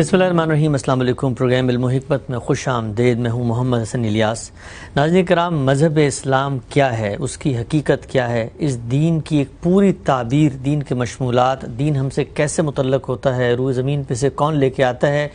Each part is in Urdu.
بسم اللہ الرحمن الرحیم۔ السلام علیکم۔ پروگرام علم و حکمت میں خوش آمدید۔ میں ہوں محمد حسن الیاس۔ ناظرین کرام، مذہب اسلام کیا ہے، اس کی حقیقت کیا ہے، اس دین کی ایک پوری تعبیر، دین کے مشمولات، دین ہم سے کیسے متعلق ہوتا ہے، روئے زمین پہ سے کون لے کے آتا ہے،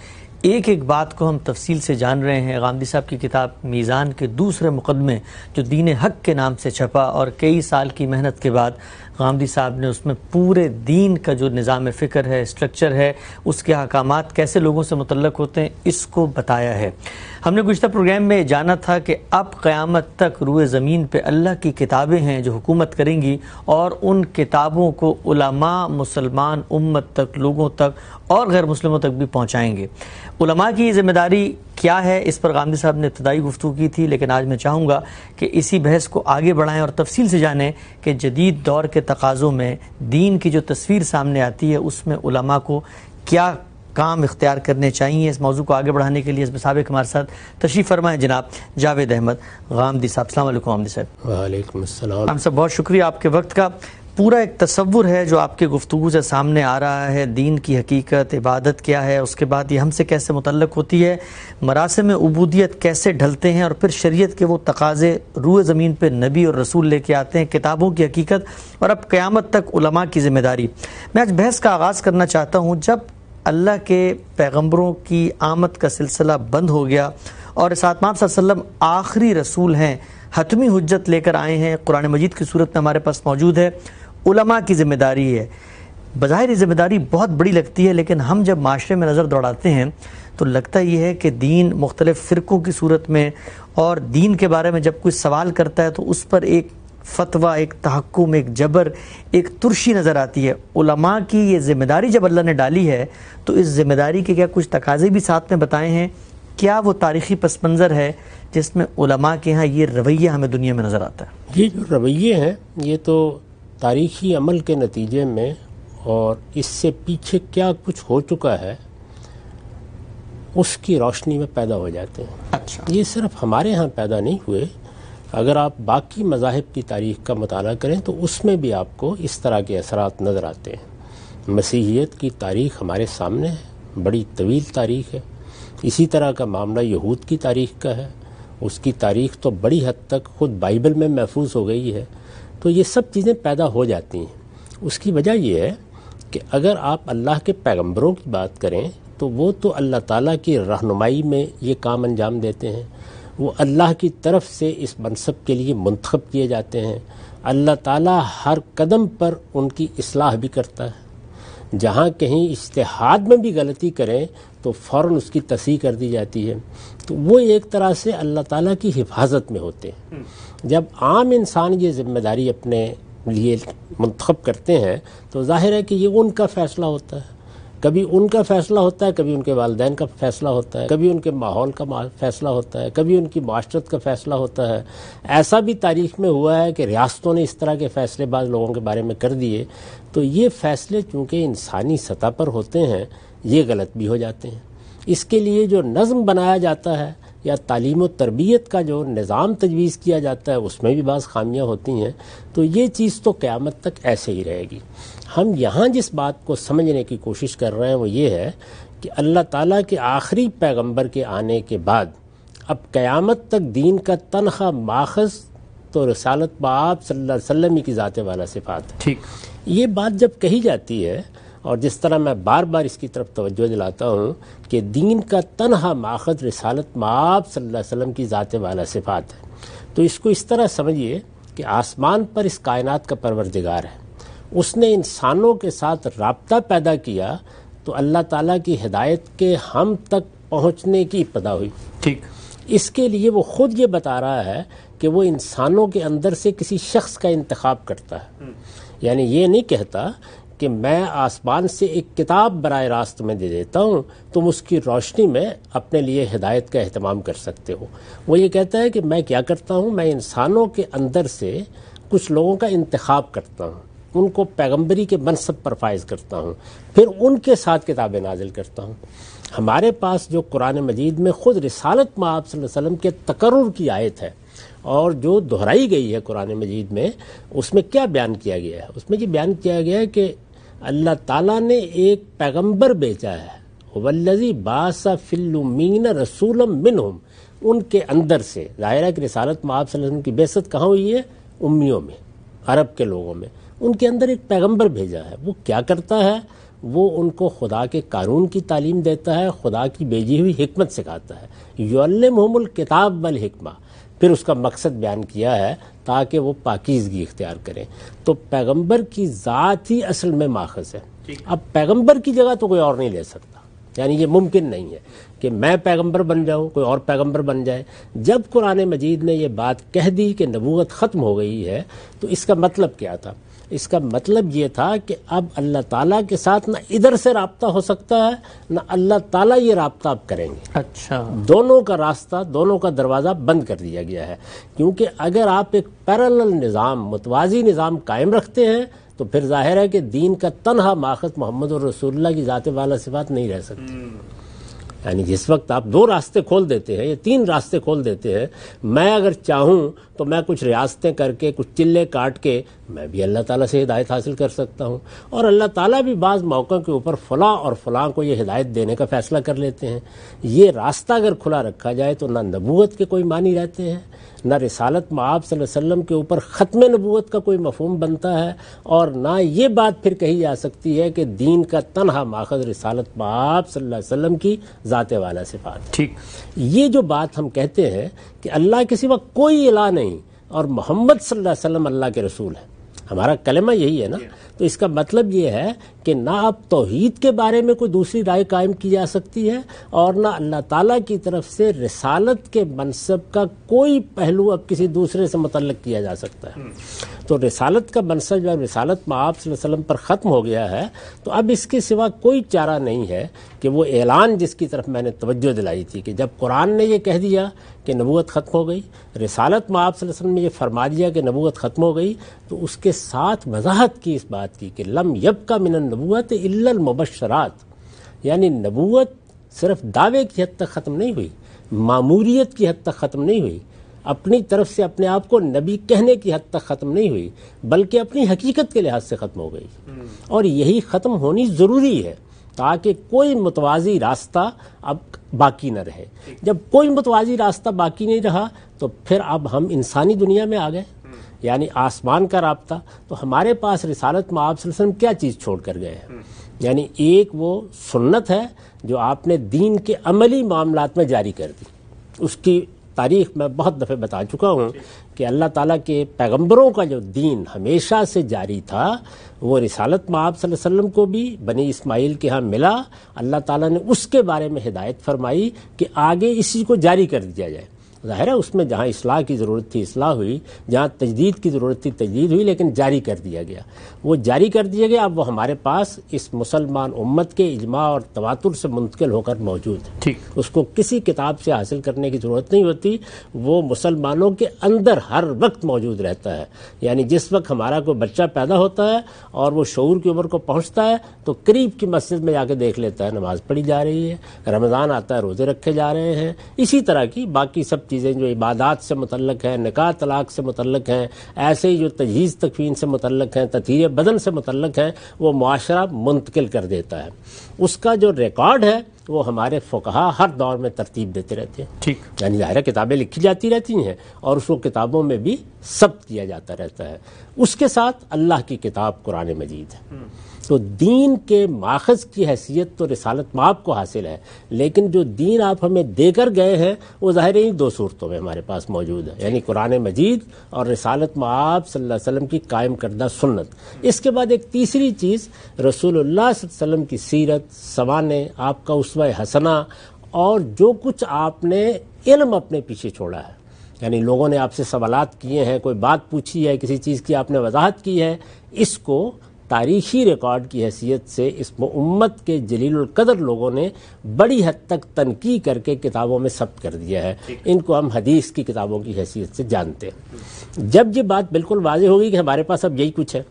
ایک ایک بات کو ہم تفصیل سے جان رہے ہیں۔ غامدی صاحب کی کتاب میزان کے دوسرے مقدمے جو دین حق کے نام سے چھپا، اور کئی سال کی محنت کے بعد غامدی صاحب نے اس میں پورے دین کا جو نظام فکر ہے، اسٹرکچر ہے، اس کے احکامات کیسے لوگوں سے متعلق ہوتے ہیں، اس کو بتایا ہے۔ ہم نے گزشتہ پروگرام میں جانا تھا کہ اب قیامت تک روئے زمین پہ اللہ کی کتابیں ہیں جو حکومت کریں گی، اور ان کتابوں کو علماء مسلمان امت تک، لوگوں تک اور غیر مسلموں تک بھی پہنچائیں گے۔ علماء کی ذمہ داری کیا ہے، اس پر غامدی صاحب نے ابتدائی گفتگو کی تھی، لیکن آج میں چاہوں گا کہ اسی بحث کو آگے بڑھائیں اور تفصیل سے جانیں کہ جدید دور کے تقاضوں میں دین کی جو تصویر سامنے آتی ہے، اس میں علماء کو کیا کام اختیار کرنے چاہیے۔ اس موضوع کو آگے بڑھانے کے لیے اس میں سابق ہمارے ساتھ تشریف فرمائیں جناب جاوید احمد غامدی صاحب۔ السلام علیکم غامدی صاحب۔ وعلیکم السلام۔ ہم سب بہت شکریہ آپ کے وقت کا۔ پورا ایک تصور ہے جو آپ کے گفتگو سے سامنے آ رہا ہے، دین کی حقیقت، عبادت کیا ہے، اس کے بعد یہ ہم سے کیسے متعلق ہوتی ہے، مراسم عبودیت کیسے ڈھلتے ہیں، اور پھر شریعت کے وہ تقاضے روئے زمین پہ نبی اور رسول لے کے آتے ہیں، کتابوں کی حقیقت، اور اب قیامت تک علماء کی ذمہ داری۔ میں آج بحث کا آغاز کرنا چاہتا ہوں، جب اللہ کے پیغمبروں کی آمد کا سلسلہ بند ہو گیا اور اسحاق صلی اللہ علیہ وسلم آخری رسول ہیں، حتمی حجت لے کر آئے ہیں، قرآن مجید کی صورت میں ہمارے پاس موجود ہے، علماء کی ذمہ داری ہے۔ بظاہر یہ ذمہ داری بہت بڑی لگتی ہے، لیکن ہم جب معاشرے میں نظر دوڑاتے ہیں تو لگتا یہ ہے کہ دین مختلف فرقوں کی صورت میں، اور دین کے بارے میں جب کوئی سوال کرتا ہے تو اس پر ایک فتویٰ، ایک تحکم، ایک جبر، ایک ترشی نظر آتی ہے۔ علماء کی یہ ذمہ داری جب اللہ نے ڈالی ہے تو اس ذمہ داری کے کیا کچھ تقاضے بھی ساتھ میں بتائے ہیں؟ کیا وہ تاریخی پس منظر ہے جس میں علماء کے ہاں یہ رویہ ہمیں دنیا میں نظر آتا ہے؟ یہ جو رویے ہیں یہ تو تاریخی عمل کے نتیجے میں، اور اس سے پیچھے کیا کچھ ہو چکا ہے اس کی روشنی میں پیدا ہو جاتے ہیں۔ اچھا، یہ صرف ہمارے ہاں پیدا نہیں ہوئے، اگر آپ باقی مذاہب کی تاریخ کا مطالعہ کریں تو اس میں بھی آپ کو اس طرح کے اثرات نظر آتے ہیں۔ مسیحیت کی تاریخ ہمارے سامنے ہے، بڑی طویل تاریخ ہے۔ اسی طرح کا معاملہ یہود کی تاریخ کا ہے، اس کی تاریخ تو بڑی حد تک خود بائبل میں محفوظ ہو گئی ہے۔ تو یہ سب چیزیں پیدا ہو جاتی ہیں۔ اس کی وجہ یہ ہے کہ اگر آپ اللہ کے پیغمبروں کی بات کریں تو وہ تو اللہ تعالیٰ کی رہنمائی میں یہ کام انجام دیتے ہیں، وہ اللہ کی طرف سے اس منصب کے لیے منتخب کیے جاتے ہیں۔ اللہ تعالیٰ ہر قدم پر ان کی اصلاح بھی کرتا ہے، جہاں کہیں اجتہاد میں بھی غلطی کریں تو فوراً اس کی تصحیح کر دی جاتی ہے۔ تو وہ ایک طرح سے اللہ تعالیٰ کی حفاظت میں ہوتے ہیں۔ جب عام انسان یہ ذمہ داری اپنے لیے منتخب کرتے ہیں تو ظاہر ہے کہ یہ ان کا فیصلہ ہوتا ہے، کبھی ان کا فیصلہ ہوتا ہے، کبھی ان کے والدین کا فیصلہ ہوتا ہے، کبھی ان کے ماحول کا فیصلہ ہوتا ہے، کبھی ان کی معاشرت کا فیصلہ ہوتا ہے۔ ایسا بھی تاریخ میں ہوا ہے کہ ریاستوں نے اس طرح کے فیصلے بعض لوگوں کے بارے میں کر دیے، تو یہ فیصلے چونکہ انسانی سطح پر ہوتے ہیں یہ غلط بھی ہو جاتے ہیں۔ اس کے لیے جو نظم بنایا جاتا ہے یا تعلیم و تربیت کا جو نظام تجویز کیا جاتا ہے اس میں بھی بعض خامیاں ہوتی ہیں۔ تو یہ چیز تو قیامت تک ایسے ہی رہے گی۔ ہم یہاں جس بات کو سمجھنے کی کوشش کر رہے ہیں وہ یہ ہے کہ اللہ تعالیٰ کے آخری پیغمبر کے آنے کے بعد اب قیامت تک دین کا تنخواہ ماخذ تو رسالت بآب صلی اللہ علیہ وسلم کی ذات والا صفات ہے۔ ٹھیک، یہ بات جب کہی جاتی ہے، اور جس طرح میں بار بار اس کی طرف توجہ دلاتا ہوں کہ دین کا تنہا ماخذ رسالت مآب صلی اللہ علیہ وسلم کی ذات والا صفات ہے، تو اس کو اس طرح سمجھیے کہ آسمان پر اس کائنات کا پروردگار ہے، اس نے انسانوں کے ساتھ رابطہ پیدا کیا تو اللہ تعالیٰ کی ہدایت کے ہم تک پہنچنے کی ابتدا ہوئی۔ ٹھیک، اس کے لیے وہ خود یہ بتا رہا ہے کہ وہ انسانوں کے اندر سے کسی شخص کا انتخاب کرتا ہے، یعنی یہ نہیں کہتا کہ میں آسمان سے ایک کتاب براہ راست میں دے دیتا ہوں، تم اس کی روشنی میں اپنے لیے ہدایت کا اہتمام کر سکتے ہو۔ وہ یہ کہتا ہے کہ میں کیا کرتا ہوں، میں انسانوں کے اندر سے کچھ لوگوں کا انتخاب کرتا ہوں، ان کو پیغمبری کے منصب پر فائز کرتا ہوں، پھر ان کے ساتھ کتابیں نازل کرتا ہوں۔ ہمارے پاس جو قرآن مجید میں خود رسالت مآب صلی اللہ علیہ وسلم کے تقرر کی آیت ہے اور جو دہرائی گئی ہے قرآن مجید میں، اس میں کیا بیان کیا گیا ہے؟ اس میں یہ بیان کیا گیا ہے کہ اللہ تعالیٰ نے ایک پیغمبر بھیجا ہے، والذی بعث فی الامین رسولا منہم، ان کے اندر سے ظاہر ہے کہ رسالت میں آپ صلی اللہ علیہ وسلم کی بعثت کہاں ہوئی ہے؟ امیوں میں، عرب کے لوگوں میں. ان کے اندر ایک پیغمبر بھیجا ہے. وہ کیا کرتا ہے؟ وہ ان کو خدا کے قانون کی تعلیم دیتا ہے، خدا کی بھیجی ہوئی حکمت سکھاتا ہے. یعلمہم الکتاب والحکمہ، پھر اس کا مقصد بیان کیا ہے تاکہ وہ پاکیزگی اختیار کریں. تو پیغمبر کی ذات ہی اصل میں ماخذ ہے. اب پیغمبر کی جگہ تو کوئی اور نہیں لے سکتا، یعنی یہ ممکن نہیں ہے کہ میں پیغمبر بن جاؤں، کوئی اور پیغمبر بن جائے. جب قرآن مجید نے یہ بات کہہ دی کہ نبوت ختم ہو گئی ہے تو اس کا مطلب کیا تھا؟ اس کا مطلب یہ تھا کہ اب اللہ تعالیٰ کے ساتھ نہ ادھر سے رابطہ ہو سکتا ہے نہ اللہ تعالیٰ یہ رابطہ اب کریں گے. اچھا، دونوں کا راستہ، دونوں کا دروازہ بند کر دیا گیا ہے. کیونکہ اگر آپ ایک پیرالل نظام، متوازی نظام قائم رکھتے ہیں تو پھر ظاہر ہے کہ دین کا تنہا ماخذ محمد رسول اللہ کی ذات والا صفات نہیں رہ سکتی. یعنی جس وقت آپ 2 راستے کھول دیتے ہیں یا 3 راستے کھول دیتے ہیں، میں اگر چاہوں تو میں کچھ ریاستیں کر کے، کچھ چلے کاٹ کے میں بھی اللہ تعالیٰ سے ہدایت حاصل کر سکتا ہوں، اور اللہ تعالیٰ بھی بعض موقعوں کے اوپر فلاں اور فلاں کو یہ ہدایت دینے کا فیصلہ کر لیتے ہیں. یہ راستہ اگر کھلا رکھا جائے تو نہ نبوت کے کوئی معنی رہتے ہیں، نہ رسالت مآب صلی اللہ علیہ وسلم کے اوپر ختم نبوت کا کوئی مفہوم بنتا ہے، اور نہ یہ بات پھر کہی جا سکتی ہے کہ دین کا تنہا ماخذ رسالت مآب صلی اللہ علیہ وسلم کی ذات والا صفات. ٹھیک، یہ جو بات ہم کہتے ہیں کہ اللہ کے سوا کوئی الہ نہیں اور محمد صلی اللہ علیہ وسلم اللہ کے رسول ہے، ہمارا کلمہ یہی ہے نا. تو اس کا مطلب یہ ہے کہ نہ اب توحید کے بارے میں کوئی دوسری رائے قائم کی جا سکتی ہے، اور نہ اللہ تعالیٰ کی طرف سے رسالت کے منصب کا کوئی پہلو اب کسی دوسرے سے متعلق کیا جا سکتا ہے. تو رسالت کا منصب جب رسالت مآب صلی اللہ علیہ وسلم پر ختم ہو گیا ہے تو اب اس کے سوا کوئی چارہ نہیں ہے کہ وہ اعلان جس کی طرف میں نے توجہ دلائی تھی کہ جب قرآن نے یہ کہہ دیا کہ نبوت ختم ہو گئی، رسالت مآب صلی اللہ علیہ وسلم نے یہ فرما دیا کہ نبوت ختم ہو گئی، تو اس کے ساتھ وضاحت کی اس بات کی کہ لم یبقى من النبوت الا المبشرات، یعنی نبوت صرف دعوے کی حد تک ختم نہیں ہوئی، ماموریت کی حد تک ختم نہیں ہوئی، اپنی طرف سے اپنے آپ کو نبی کہنے کی حد تک ختم نہیں ہوئی، بلکہ اپنی حقیقت کے لحاظ سے ختم ہو گئی. اور یہی ختم ہونی ضروری ہے تاکہ کوئی متوازی راستہ اب باقی نہ رہے. جب کوئی متوازی راستہ باقی نہیں رہا تو پھر اب ہم انسانی دنیا میں آ گئے، یعنی آسمان کا رابطہ. تو ہمارے پاس رسالت مآب صلی اللہ علیہ وسلم کیا چیز چھوڑ کر گئے ہیں؟ یعنی ایک وہ سنت ہے جو آپ نے دین کے عملی معاملات میں جاری کر دی. اس کی تاریخ میں بہت دفعہ بتا چکا ہوں کہ اللہ تعالیٰ کے پیغمبروں کا جو دین ہمیشہ سے جاری تھا وہ رسالت مآب صلی اللہ علیہ وسلم کو بھی بنی اسماعیل کے ہاں ملا. اللہ تعالیٰ نے اس کے بارے میں ہدایت فرمائی کہ آگے اسی کو جاری کر دیا جائے. ظاہر ہے اس میں جہاں اصلاح کی ضرورت تھی اصلاح ہوئی، جہاں تجدید کی ضرورت تھی تجدید ہوئی، لیکن جاری کر دیا گیا. وہ جاری کر دیا گیا، اب وہ ہمارے پاس اس مسلمان امت کے اجماع اور تواتر سے منتقل ہو کر موجود ہے. ٹھیک، اس کو کسی کتاب سے حاصل کرنے کی ضرورت نہیں ہوتی، وہ مسلمانوں کے اندر ہر وقت موجود رہتا ہے. یعنی جس وقت ہمارا کوئی بچہ پیدا ہوتا ہے اور وہ شعور کی عمر کو پہنچتا ہے تو قریب کی مسجد میں جا کے دیکھ لیتا ہے نماز پڑھی جا رہی ہے، رمضان آتا ہے روزے رکھے جا رہے ہیں. اسی طرح کی باقی سب چیزیں جو عبادات سے متعلق ہیں، نکاح طلاق سے متعلق ہیں، ایسے ہی جو تجہیز تکفین سے متعلق ہیں، تطہیر بدن سے متعلق ہیں، وہ معاشرہ منتقل کر دیتا ہے. اس کا جو ریکارڈ ہے وہ ہمارے فقہا ہر دور میں ترتیب دیتے رہتے ہیں. ٹھیک، یعنی ظاہرہ کتابیں لکھی جاتی رہتی ہیں اور اس کو کتابوں میں بھی ثبت کیا جاتا رہتا ہے. اس کے ساتھ اللہ کی کتاب قرآن مجید ہے. تو دین کے ماخذ کی حیثیت تو رسالت مآب کو حاصل ہے، لیکن جو دین آپ ہمیں دے کر گئے ہیں وہ ظاہر ہی 2 صورتوں میں ہمارے پاس موجود ہے، یعنی قرآن مجید اور رسالت مآب صلی اللہ علیہ وسلم کی قائم کردہ سنت. اس کے بعد ایک تیسری چیز رسول اللہ صلی اللہ علیہ وسلم کی سیرت، سوانح، آپ کا اسوہ حسنہ، اور جو کچھ آپ نے علم اپنے پیچھے چھوڑا ہے. یعنی لوگوں نے آپ سے سوالات کیے ہیں، کوئی بات پوچھی ہے، کسی چیز کی آپ نے وضاحت کی ہے، اس کو تاریخی ریکارڈ کی حیثیت سے اس امت کے جلیل القدر لوگوں نے بڑی حد تک تنقیح کر کے کتابوں میں ثبت کر دیا ہے. ان کو ہم حدیث کی کتابوں کی حیثیت سے جانتے ہیں. جب یہ بات بالکل واضح ہوگی کہ ہمارے پاس اب یہی کچھ ہے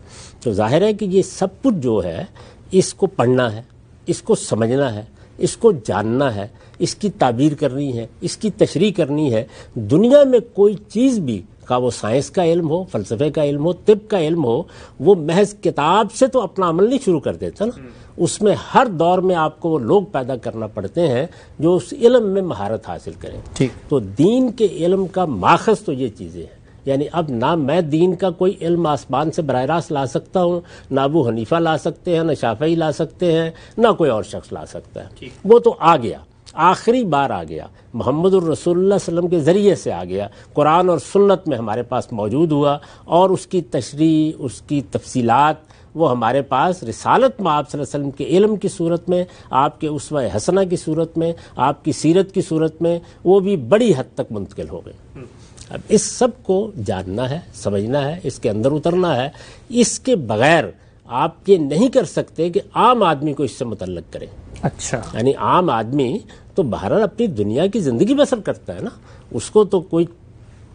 تو ظاہر ہے کہ یہ سب کچھ جو ہے اس کو پڑھنا ہے، اس کو سمجھنا ہے، اس کو جاننا ہے، اس کی تعبیر کرنی ہے، اس کی تشریح کرنی ہے. دنیا میں کوئی چیز بھی خواہ وہ سائنس کا علم ہو، فلسفے کا علم ہو، طب کا علم ہو، وہ محض کتاب سے تو اپنا عمل نہیں شروع کر دیتا نا. اس میں ہر دور میں آپ کو وہ لوگ پیدا کرنا پڑتے ہیں جو اس علم میں مہارت حاصل کریں. تو دین کے علم کا ماخذ تو یہ چیزیں ہیں. یعنی اب نہ میں دین کا کوئی علم آسمان سے براہ راست لا سکتا ہوں، نہ ابو حنیفہ لا سکتے ہیں، نہ شافعی لا سکتے ہیں، نہ کوئی اور شخص لا سکتا ہے. وہ تو آ گیا، آخری بار آ گیا، محمد الرسول اللہ صلی اللہ علیہ وسلم کے ذریعے سے آ گیا، قرآن اور سنت میں ہمارے پاس موجود ہوا، اور اس کی تشریح، اس کی تفصیلات وہ ہمارے پاس رسالت میں آپ صلی اللہ علیہ وسلم کے علم کی صورت میں، آپ کے اسوہ حسنہ کی صورت میں، آپ کی سیرت کی صورت میں وہ بھی بڑی حد تک منتقل ہو گئے. اب اس سب کو جاننا ہے، سمجھنا ہے، اس کے اندر اترنا ہے. اس کے بغیر آپ یہ نہیں کر سکتے کہ عام آدمی کو اس سے متعلق کریں. اچھا، یعنی عام آدمی تو بہرحال اپنی دنیا کی زندگی بسر کرتا ہے نا، اس کو تو کوئی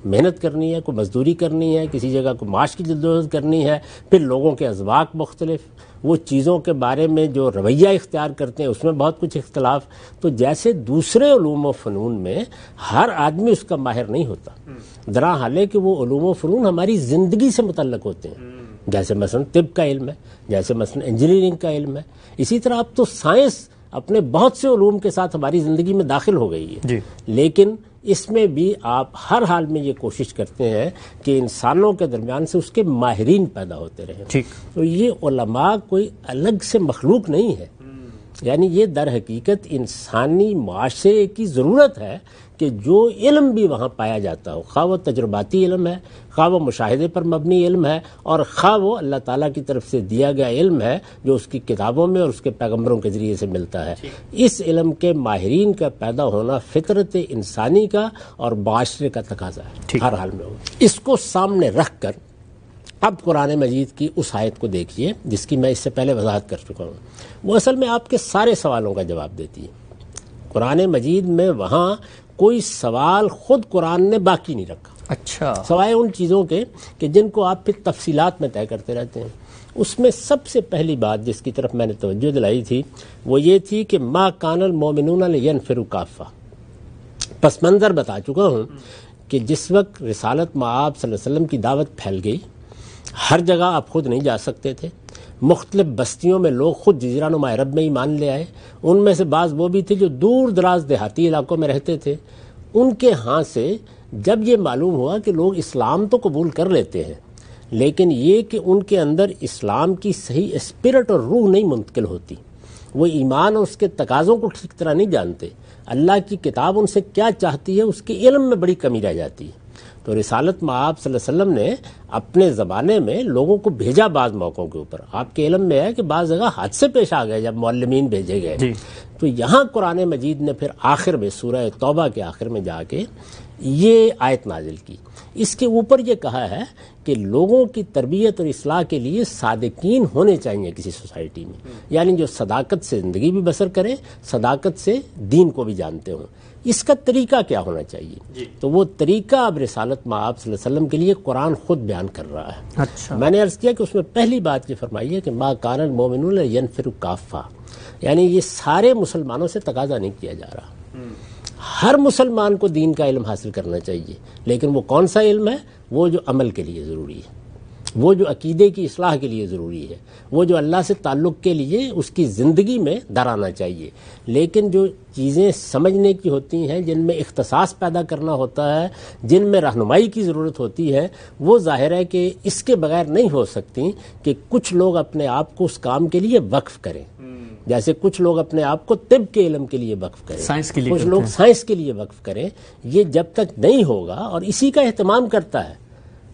محنت کرنی ہے، کوئی مزدوری کرنی ہے، کسی جگہ کو معاش کی جدوجہد کرنی ہے، پھر لوگوں کے اذواق مختلف، وہ چیزوں کے بارے میں جو رویہ اختیار کرتے ہیں اس میں بہت کچھ اختلاف. تو جیسے دوسرے علوم و فنون میں ہر آدمی اس کا ماہر نہیں ہوتا، درا حال ہے کہ وہ علوم و فنون ہماری زندگی سے متعلق ہوتے ہیں. جیسے مثلا طب کا علم ہے، جیسے مثلا انجینئرنگ کا علم ہے، اسی طرح اب تو سائنس اپنے بہت سے علوم کے ساتھ ہماری زندگی میں داخل ہو گئی ہے. لیکن اس میں بھی آپ ہر حال میں یہ کوشش کرتے ہیں کہ انسانوں کے درمیان سے اس کے ماہرین پیدا ہوتے رہیں. تو یہ علماء کوئی الگ سے مخلوق نہیں ہے، یعنی یہ در حقیقت انسانی معاشرے کی ضرورت ہے کہ جو علم بھی وہاں پایا جاتا ہو، خواہ وہ تجرباتی علم ہے، خواہ وہ مشاہدے پر مبنی علم ہے، اور خواہ وہ اللہ تعالیٰ کی طرف سے دیا گیا علم ہے جو اس کی کتابوں میں اور اس کے پیغمبروں کے ذریعے سے ملتا ہے. اس علم کے ماہرین کا پیدا ہونا فطرت انسانی کا اور معاشرے کا تقاضا ہے، ہر حال میں ہو. اس کو سامنے رکھ کر اب قرآن مجید کی اس آیت کو دیکھیے جس کی میں اس سے پہلے وضاحت کر چکا ہوں. وہ اصل میں آپ کے سارے سوالوں کا جواب دیتی ہے. قرآن مجید میں وہاں کوئی سوال خود قرآن نے باقی نہیں رکھا، اچھا، سوائے ان چیزوں کے کہ جن کو آپ پھر تفصیلات میں طے کرتے رہتے ہیں. اس میں سب سے پہلی بات جس کی طرف میں نے توجہ دلائی تھی وہ یہ تھی کہ ما کان المؤمنون لینفروا کافہ. پس منظر بتا چکا ہوں کہ جس وقت رسالت مآب صلی اللہ علیہ وسلم کی دعوت پھیل گئی، ہر جگہ آپ خود نہیں جا سکتے تھے، مختلف بستیوں میں لوگ خود جزیرہ نما عرب میں ایمان لے آئے. ان میں سے بعض وہ بھی تھے جو دور دراز دیہاتی علاقوں میں رہتے تھے. ان کے ہاں سے جب یہ معلوم ہوا کہ لوگ اسلام تو قبول کر لیتے ہیں لیکن یہ کہ ان کے اندر اسلام کی صحیح اسپرٹ اور روح نہیں منتقل ہوتی، وہ ایمان اور اس کے تقاضوں کو ٹھیک طرح نہیں جانتے، اللہ کی کتاب ان سے کیا چاہتی ہے اس کے علم میں بڑی کمی رہ جاتی ہے. تو رسالت مآب صلی اللہ علیہ وسلم نے اپنے زمانے میں لوگوں کو بھیجا بعض موقعوں کے اوپر. آپ کے علم میں ہے کہ بعض جگہ حادثے پیش آ گئے جب معلمین بھیجے گئے. تو یہاں قرآن مجید نے پھر آخر میں سورہ توبہ کے آخر میں جا کے یہ آیت نازل کی. اس کے اوپر یہ کہا ہے کہ لوگوں کی تربیت اور اصلاح کے لیے صادقین ہونے چاہیے کسی سوسائٹی میں، یعنی جو صداقت سے زندگی بھی بسر کریں، صداقت سے دین کو بھی جانتے ہوں. اس کا طریقہ کیا ہونا چاہیے؟ تو وہ طریقہ اب رسالت مآب صلی اللہ علیہ وسلم کے لیے قرآن خود بیان کر رہا ہے. اچھا، میں نے عرض کیا کہ اس میں پہلی بات یہ فرمائی ہے کہ ما کان المؤمنون لینفروا کافہ، یعنی یہ سارے مسلمانوں سے تقاضا نہیں کیا جا رہا. ہر مسلمان کو دین کا علم حاصل کرنا چاہیے، لیکن وہ کون سا علم ہے؟ وہ جو عمل کے لیے ضروری ہے، وہ جو عقیدے کی اصلاح کے لیے ضروری ہے، وہ جو اللہ سے تعلق کے لیے اس کی زندگی میں درانا چاہیے. لیکن جو چیزیں سمجھنے کی ہوتی ہیں، جن میں اختصاص پیدا کرنا ہوتا ہے، جن میں رہنمائی کی ضرورت ہوتی ہے، وہ ظاہر ہے کہ اس کے بغیر نہیں ہو سکتی کہ کچھ لوگ اپنے آپ کو اس کام کے لیے وقف کریں. جیسے کچھ لوگ اپنے آپ کو طب کے علم کے لیے وقف کریں، سائنس کے لیے کچھ لوگ سائنس کے لیے وقف کریں. یہ جب تک نہیں ہوگا، اور اسی کا اہتمام کرتا ہے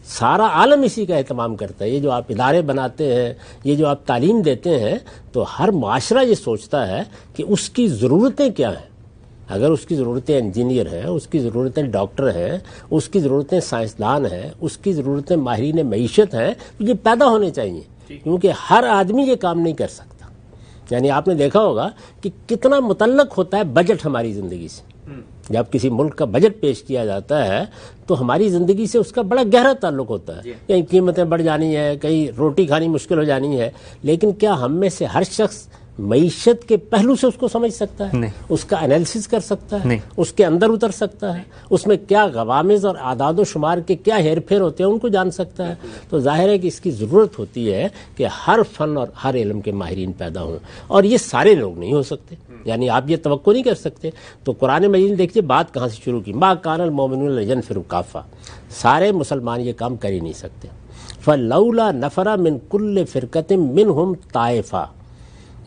سارا عالم، اسی کا اہتمام کرتا ہے. یہ جو آپ ادارے بناتے ہیں، یہ جو آپ تعلیم دیتے ہیں، تو ہر معاشرہ یہ سوچتا ہے کہ اس کی ضرورتیں کیا ہیں. اگر اس کی ضرورتیں انجینئر ہیں، اس کی ضرورتیں ڈاکٹر ہیں، اس کی ضرورتیں سائنسدان ہیں، اس کی ضرورتیں ماہرین معیشت ہیں، تو یہ پیدا ہونے چاہیے. کیونکہ ہر آدمی یہ کام نہیں کر سکتا. یعنی آپ نے دیکھا ہوگا کہ کتنا متعلق ہوتا ہے بجٹ ہماری زندگی سے. جب کسی ملک کا بجٹ پیش کیا جاتا ہے تو ہماری زندگی سے اس کا بڑا گہرا تعلق ہوتا ہے. کہیں قیمتیں بڑھ جانی ہے، کہیں روٹی کھانی مشکل ہو جانی ہے. لیکن کیا ہم میں سے ہر شخص معیشت کے پہلو سے اس کو سمجھ سکتا ہے؟ اس کا انالیسس کر سکتا ہے؟ اس کے اندر اتر سکتا ہے؟ اس میں کیا غوامض اور اعداد و شمار کے کیا ہیر پھیر ہوتے ہیں ان کو جان سکتا ہے؟ تو ظاہر ہے کہ اس کی ضرورت ہوتی ہے کہ ہر فن اور ہر علم کے ماہرین پیدا ہوں، اور یہ سارے لوگ نہیں ہو سکتے، یعنی آپ یہ توقع نہیں کر سکتے۔ تو قرآن مجید نے دیکھیے بات کہاں سے شروع کی، ما کان المؤمنون لینفروا کافہ، سارے مسلمان یہ کام کر ہی نہیں سکتے۔ فلولا نفر من کل فرقۃ منہم طائفہ،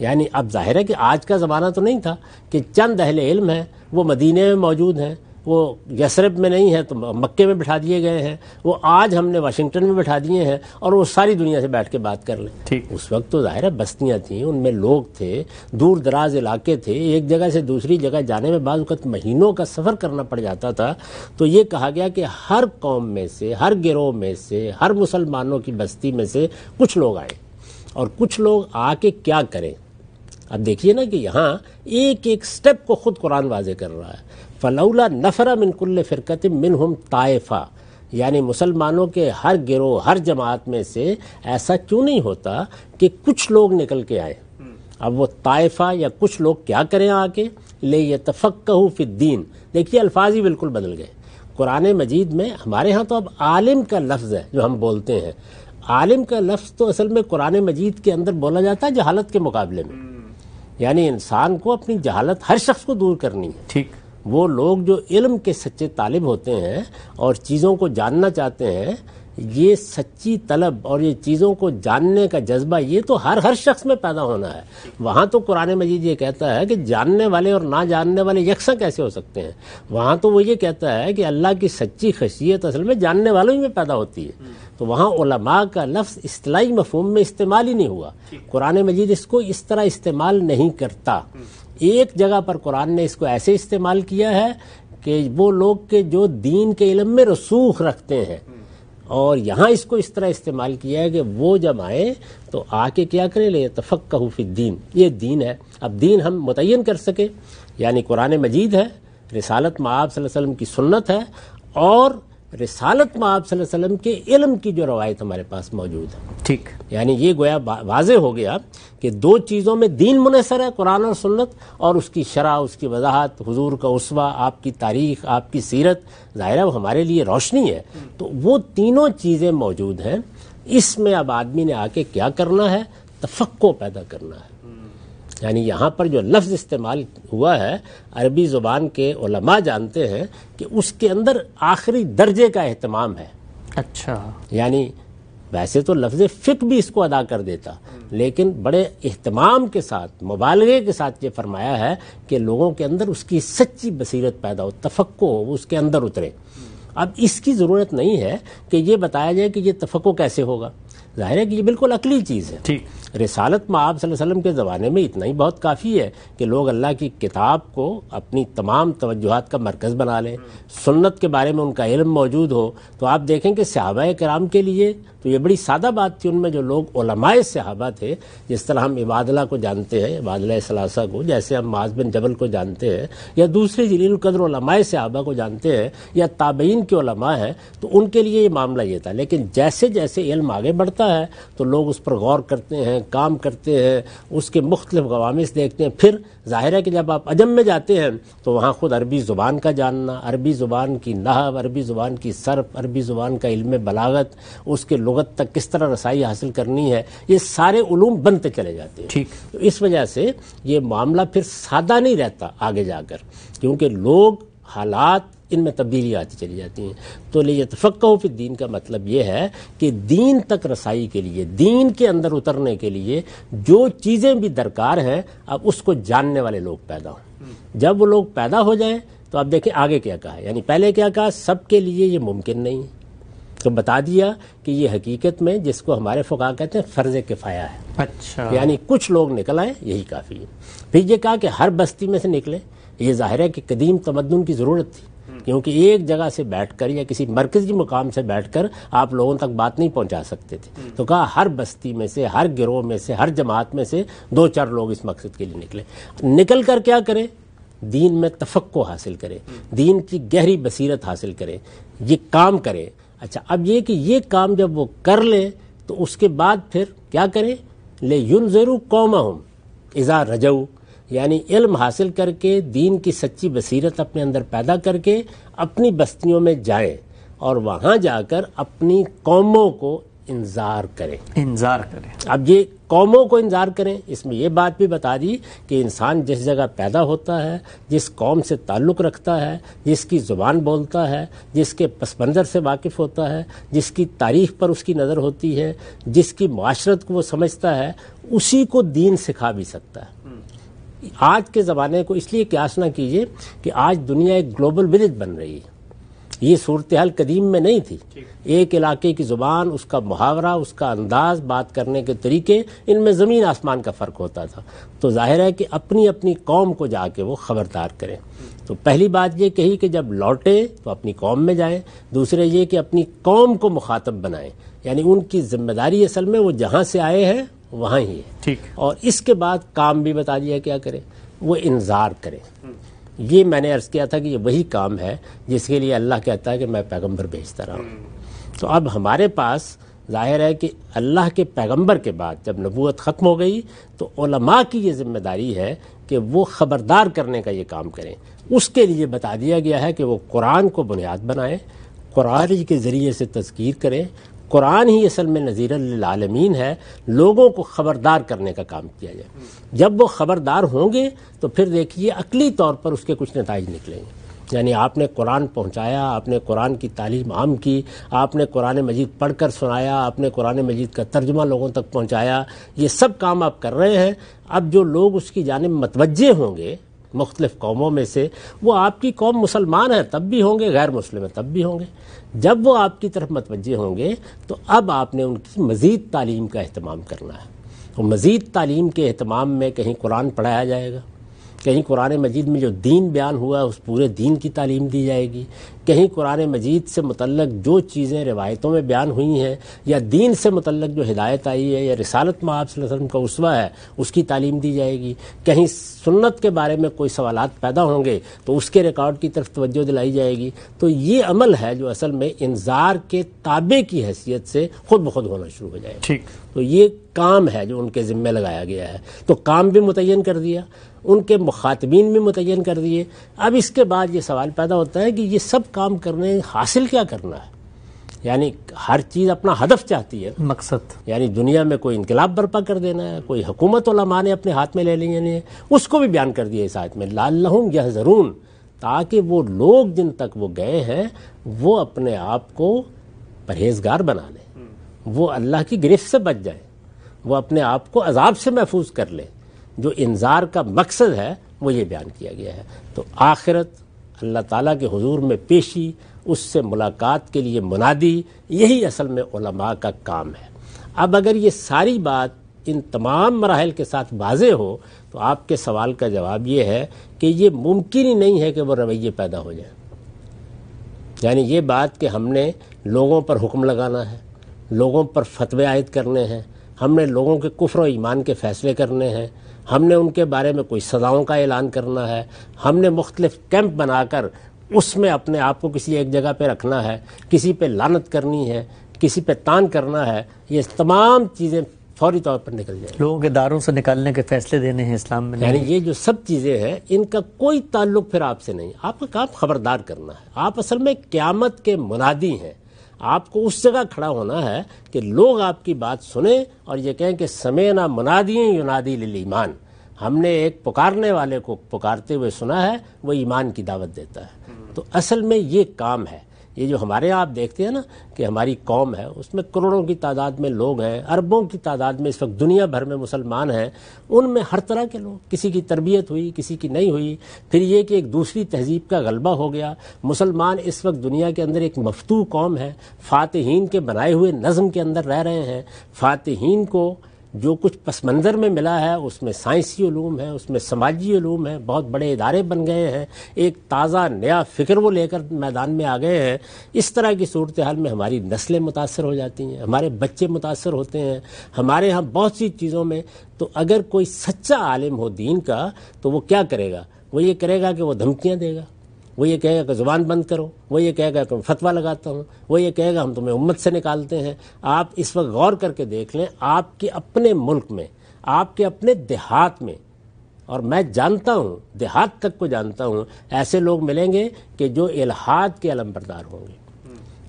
یعنی اب ظاہر ہے کہ آج کا زمانہ تو نہیں تھا کہ چند اہل علم ہیں وہ مدینے میں موجود ہیں، وہ یثرب میں نہیں ہے تو مکے میں بٹھا دیے گئے ہیں، وہ آج ہم نے واشنگٹن میں بٹھا دیے ہیں اور وہ ساری دنیا سے بیٹھ کے بات کر لیں۔ اس وقت تو ظاہر ہے بستیاں تھیں، ان میں لوگ تھے، دور دراز علاقے تھے، ایک جگہ سے دوسری جگہ جانے میں بعض وقت مہینوں کا سفر کرنا پڑ جاتا تھا۔ تو یہ کہا گیا کہ ہر قوم میں سے، ہر گروہ میں سے، ہر مسلمانوں کی بستی میں سے کچھ لوگ آئیں، اور کچھ لوگ آ کے کیا کریں۔ اب دیکھیے نا کہ یہاں ایک ایک سٹیپ کو خود قرآن واضح کر رہا ہے۔ فلولا نفر من کل فرقۃ منہم طائفہ، یعنی مسلمانوں کے ہر گروہ، ہر جماعت میں سے ایسا کیوں نہیں ہوتا کہ کچھ لوگ نکل کے آئیں۔ اب وہ طائفہ یا کچھ لوگ کیا کریں آ کے، لیتفقہوا فی الدین، دیکھیے الفاظ ہی بالکل بدل گئے۔ قرآن مجید میں ہمارے ہاں تو اب عالم کا لفظ ہے جو ہم بولتے ہیں، عالم کا لفظ تو اصل میں قرآن مجید کے اندر بولا جاتا ہے جہالت کے مقابلے میں، یعنی انسان کو اپنی جہالت ہر شخص کو دور کرنی ہے۔ ٹھیک، وہ لوگ جو علم کے سچے طالب ہوتے ہیں اور چیزوں کو جاننا چاہتے ہیں، یہ سچی طلب اور یہ چیزوں کو جاننے کا جذبہ یہ تو ہر شخص میں پیدا ہونا ہے۔ وہاں تو قرآن مجید یہ کہتا ہے کہ جاننے والے اور نہ جاننے والے یکساں کیسے ہو سکتے ہیں، وہاں تو وہ یہ کہتا ہے کہ اللہ کی سچی خشیت اصل میں جاننے والوں ہی میں پیدا ہوتی ہے۔ تو وہاں علماء کا لفظ اصطلاحی مفہوم میں استعمال ہی نہیں ہوا، قرآن مجید اس کو اس طرح استعمال نہیں کرتا۔ ایک جگہ پر قرآن نے اس کو ایسے استعمال کیا ہے کہ وہ لوگ کے جو دین کے علم میں رسوخ رکھتے ہیں، اور یہاں اس کو اس طرح استعمال کیا ہے کہ وہ جب آئیں تو آ کے کیا کریں، لیتفقہوا فی الدین، یہ دین ہے۔ اب دین ہم متعین کر سکے، یعنی قرآن مجید ہے، رسالت مآب صلی اللہ علیہ وسلم کی سنت ہے، اور رسالت مآب صلی اللہ علیہ وسلم کے علم کی جو روایت ہمارے پاس موجود ہے۔ ٹھیک، یعنی یہ گویا واضح ہو گیا کہ دو چیزوں میں دین منحصر ہے، قرآن اور سنت، اور اس کی شرح، اس کی وضاحت، حضور کا اسوہ، آپ کی تاریخ، آپ کی سیرت، ظاہر ہے وہ ہمارے لیے روشنی ہے۔ تو وہ تینوں چیزیں موجود ہیں، اس میں اب آدمی نے آ کے کیا کرنا ہے، تفقع پیدا کرنا ہے۔ یعنی یہاں پر جو لفظ استعمال ہوا ہے، عربی زبان کے علماء جانتے ہیں کہ اس کے اندر آخری درجے کا اہتمام ہے۔ اچھا، یعنی ویسے تو لفظ فقہ بھی اس کو ادا کر دیتا، لیکن بڑے اہتمام کے ساتھ، مبالغے کے ساتھ یہ فرمایا ہے کہ لوگوں کے اندر اس کی سچی بصیرت پیدا ہو، تفقع ہو، وہ اس کے اندر اترے۔ اب اس کی ضرورت نہیں ہے کہ یہ بتایا جائے کہ یہ تفقع کیسے ہوگا، ظاہر ہے کہ یہ بالکل عقلی چیز ہے۔ ٹھیک، رسالت مآب صلی اللہ علیہ وسلم کے زمانے میں اتنا ہی بہت کافی ہے کہ لوگ اللہ کی کتاب کو اپنی تمام توجہات کا مرکز بنا لیں، سنت کے بارے میں ان کا علم موجود ہو۔ تو آپ دیکھیں کہ صحابہ کرام کے لیے تو یہ بڑی سادہ بات تھی، ان میں جو لوگ علماء صحابہ تھے، جس طرح ہم عباد اللہ کو جانتے ہیں، عباد اللہ ثلاثہ کو، جیسے ہم معاذ بن جبل کو جانتے ہیں، یا دوسرے جلیل القدر علماء صحابہ کو جانتے ہیں، یا تابعین کے علماء ہیں، تو ان کے لیے یہ معاملہ یہ تھا۔ لیکن جیسے جیسے علم آگے بڑھتا ہے تو لوگ اس پر غور کرتے ہیں، کام کرتے ہیں، اس کے مختلف غوامض دیکھتے ہیں۔ پھر ظاہر ہے کہ جب آپ عجم میں جاتے ہیں تو وہاں خود عربی زبان کا جاننا، عربی زبان کی نحو، عربی زبان کی صرف، عربی زبان کا علم بلاغت، اس کے لغت تک کس طرح رسائی حاصل کرنی ہے، یہ سارے علوم بنتے چلے جاتے ہیں۔ ٹھیک، تو اس وجہ سے یہ معاملہ پھر سادہ نہیں رہتا آگے جا کر، کیونکہ لوگ، حالات، ان میں تبدیلی آتی چلی جاتی ہیں۔ تو لیتفقہوا فی الدین کا مطلب یہ ہے کہ دین تک رسائی کے لیے، دین کے اندر اترنے کے لیے جو چیزیں بھی درکار ہیں، اب اس کو جاننے والے لوگ پیدا ہوں۔ جب وہ لوگ پیدا ہو جائیں تو اب دیکھیں آگے کیا کہا ہے، یعنی پہلے کیا کہا، سب کے لیے یہ ممکن نہیں ہے، تو بتا دیا کہ یہ حقیقت میں جس کو ہمارے فقہا کہتے ہیں فرض کفایہ ہے۔ اچھا، یعنی کچھ لوگ نکل آئیں یہی کافی ہے۔ پھر یہ کہا کہ ہر بستی میں سے نکلے، یہ ظاہر ہے کہ قدیم تمدن کی ضرورت تھی، کیونکہ ایک جگہ سے بیٹھ کر یا کسی مرکزی مقام سے بیٹھ کر آپ لوگوں تک بات نہیں پہنچا سکتے تھے۔ تو کہا ہر بستی میں سے، ہر گروہ میں سے، ہر جماعت میں سے 2-4 لوگ اس مقصد کے لیے نکلے۔ نکل کر کیا کریں، دین میں تفقع حاصل کریں، دین کی گہری بصیرت حاصل کریں، یہ کام کریں۔ اچھا، اب یہ کہ یہ کام جب وہ کر لیں تو اس کے بعد پھر کیا کریں، لِيُنذِرُوا قَوْمَهُمْ، اذا رجو، یعنی علم حاصل کر کے دین کی سچی بصیرت اپنے اندر پیدا کر کے اپنی بستیوں میں جائیں اور وہاں جا کر اپنی قوموں کو انذار کریں۔ اب یہ قوموں کو انذار کریں، اس میں یہ بات بھی بتا دی کہ انسان جس جگہ پیدا ہوتا ہے، جس قوم سے تعلق رکھتا ہے، جس کی زبان بولتا ہے، جس کے پس منظر سے واقف ہوتا ہے، جس کی تاریخ پر اس کی نظر ہوتی ہے، جس کی معاشرت کو وہ سمجھتا ہے، اسی کو دین سکھا بھی سکتا ہے۔ آج کے زمانے کو اس لیے قیاس نہ کیجئے کہ آج دنیا ایک گلوبل ولیج بن رہی ہے، یہ صورتحال قدیم میں نہیں تھی۔ ایک علاقے کی زبان، اس کا محاورہ، اس کا انداز، بات کرنے کے طریقے، ان میں زمین آسمان کا فرق ہوتا تھا۔ تو ظاہر ہے کہ اپنی اپنی قوم کو جا کے وہ خبردار کریں۔ تو پہلی بات یہ کہی کہ جب لوٹے تو اپنی قوم میں جائیں، دوسرے یہ کہ اپنی قوم کو مخاطب بنائیں، یعنی ان کی ذمہ داری اصل میں وہ جہاں سے آئے ہیں وہاں ہی ہے۔ اور اس کے بعد کام بھی بتا دیا کیا کریں، وہ انذار کریں۔ یہ میں نے عرض کیا تھا کہ یہ وہی کام ہے جس کے لیے اللہ کہتا ہے کہ میں پیغمبر بھیجتا رہا ہوں۔ تو اب ہمارے پاس ظاہر ہے کہ اللہ کے پیغمبر کے بعد جب نبوت ختم ہو گئی تو علماء کی یہ ذمہ داری ہے کہ وہ خبردار کرنے کا یہ کام کریں۔ اس کے لیے بتا دیا گیا ہے کہ وہ قرآن کو بنیاد بنائیں، قرآن کے ذریعے سے تذکیر کریں۔ قرآن ہی اصل میں نذیر للعالمین ہے، لوگوں کو خبردار کرنے کا کام کیا جائے۔ جب وہ خبردار ہوں گے تو پھر دیکھیے عقلی طور پر اس کے کچھ نتائج نکلیں گے۔ یعنی آپ نے قرآن پہنچایا، آپ نے قرآن کی تعلیم عام کی، آپ نے قرآن مجید پڑھ کر سنایا، آپ نے قرآن مجید کا ترجمہ لوگوں تک پہنچایا، یہ سب کام آپ کر رہے ہیں۔ اب جو لوگ اس کی جانب متوجہ ہوں گے مختلف قوموں میں سے، وہ آپ کی قوم مسلمان ہے تب بھی ہوں گے، غیر مسلم ہے تب بھی ہوں گے۔ جب وہ آپ کی طرف متوجہ ہوں گے تو اب آپ نے ان کی مزید تعلیم کا اہتمام کرنا ہے۔ تو مزید تعلیم کے اہتمام میں کہیں قرآن پڑھایا جائے گا، کہیں قرآن مجید میں جو دین بیان ہوا اس پورے دین کی تعلیم دی جائے گی، کہیں قرآن مجید سے متعلق جو چیزیں روایتوں میں بیان ہوئی ہیں یا دین سے متعلق جو ہدایت آئی ہے یا رسالت میں آپ صلی اللہ علیہ وسلم کا اسوہ ہے اس کی تعلیم دی جائے گی، کہیں سنت کے بارے میں کوئی سوالات پیدا ہوں گے تو اس کے ریکارڈ کی طرف توجہ دلائی جائے گی۔ تو یہ عمل ہے جو اصل میں انذار کے تابع کی حیثیت سے خود بخود ہونا شروع ہو جائے گا۔ تو یہ کام ہے جو ان کے ذمہ لگایا گیا ہے۔ تو کام بھی متعین کر دیا، ان کے مخاطبین بھی متعین کر دیے۔ اب اس کے بعد یہ سوال پیدا ہوتا ہے کہ یہ سب کام کرنے حاصل کیا کرنا ہے؟ یعنی ہر چیز اپنا ہدف چاہتی ہے، مقصد، یعنی دنیا میں کوئی انقلاب برپا کر دینا ہے، کوئی حکومت علماء نے اپنے ہاتھ میں لے لی ہے، اس کو بھی بیان کر دیا اس آیت میں، لعلہم یحذرون، تاکہ وہ لوگ جن تک وہ گئے ہیں وہ اپنے آپ کو پرہیزگار بنا لیں، وہ اللہ کی گرفت سے بچ جائیں، وہ اپنے آپ کو عذاب سے محفوظ کر لیں۔ جو انذار کا مقصد ہے وہ یہ بیان کیا گیا ہے۔ تو آخرت، اللہ تعالیٰ کے حضور میں پیشی، اس سے ملاقات کے لیے منادی، یہی اصل میں علماء کا کام ہے۔ اب اگر یہ ساری بات ان تمام مراحل کے ساتھ واضح ہو تو آپ کے سوال کا جواب یہ ہے کہ یہ ممکن ہی نہیں ہے کہ وہ رویے پیدا ہو جائیں۔ یعنی یہ بات کہ ہم نے لوگوں پر حکم لگانا ہے، لوگوں پر فتوے عائد کرنے ہیں، ہم نے لوگوں کے کفر و ایمان کے فیصلے کرنے ہیں، ہم نے ان کے بارے میں کوئی سزاؤں کا اعلان کرنا ہے، ہم نے مختلف کیمپ بنا کر اس میں اپنے آپ کو کسی ایک جگہ پہ رکھنا ہے، کسی پہ لعنت کرنی ہے، کسی پہ تان کرنا ہے، یہ تمام چیزیں فوری طور پر نکل جائیں۔ لوگوں کے داروں سے نکالنے کے فیصلے دینے ہیں اسلام میں، یعنی یہ جو سب چیزیں ہیں ان کا کوئی تعلق پھر آپ سے نہیں، آپ کا کام خبردار کرنا ہے۔ آپ اصل میں قیامت کے منادی ہیں، آپ کو اس جگہ کھڑا ہونا ہے کہ لوگ آپ کی بات سنیں اور یہ کہیں کہ سمعنا منادی ینادی للایمان، ہم نے ایک پکارنے والے کو پکارتے ہوئے سنا ہے، وہ ایمان کی دعوت دیتا ہے۔ تو اصل میں یہ کام ہے۔ یہ جو ہمارے یہاں آپ دیکھتے ہیں نا کہ ہماری قوم ہے، اس میں کروڑوں کی تعداد میں لوگ ہیں، اربوں کی تعداد میں اس وقت دنیا بھر میں مسلمان ہیں، ان میں ہر طرح کے لوگ، کسی کی تربیت ہوئی، کسی کی نہیں ہوئی، پھر یہ کہ ایک دوسری تہذیب کا غلبہ ہو گیا۔ مسلمان اس وقت دنیا کے اندر ایک مفتوح قوم ہے، فاتحین کے بنائے ہوئے نظم کے اندر رہ رہے ہیں۔ فاتحین کو جو کچھ پس منظر میں ملا ہے اس میں سائنسی علوم ہے، اس میں سماجی علوم ہے، بہت بڑے ادارے بن گئے ہیں، ایک تازہ نیا فکر وہ لے کر میدان میں آ گئے ہیں۔ اس طرح کی صورتحال میں ہماری نسلیں متاثر ہو جاتی ہیں، ہمارے بچے متاثر ہوتے ہیں، ہمارے ہاں بہت سی چیزوں میں۔ تو اگر کوئی سچا عالم ہو دین کا تو وہ کیا کرے گا؟ وہ یہ کرے گا کہ وہ دھمکیاں دے گا، وہ یہ کہے گا کہ زبان بند کرو، وہ یہ کہے گا کہ میں فتویٰ لگاتا ہوں، وہ یہ کہے گا ہم تمہیں امت سے نکالتے ہیں۔ آپ اس وقت غور کر کے دیکھ لیں، آپ کے اپنے ملک میں آپ کے اپنے دیہات میں، اور میں جانتا ہوں، دیہات تک کو جانتا ہوں، ایسے لوگ ملیں گے کہ جو الحاد کے علمبردار ہوں گے،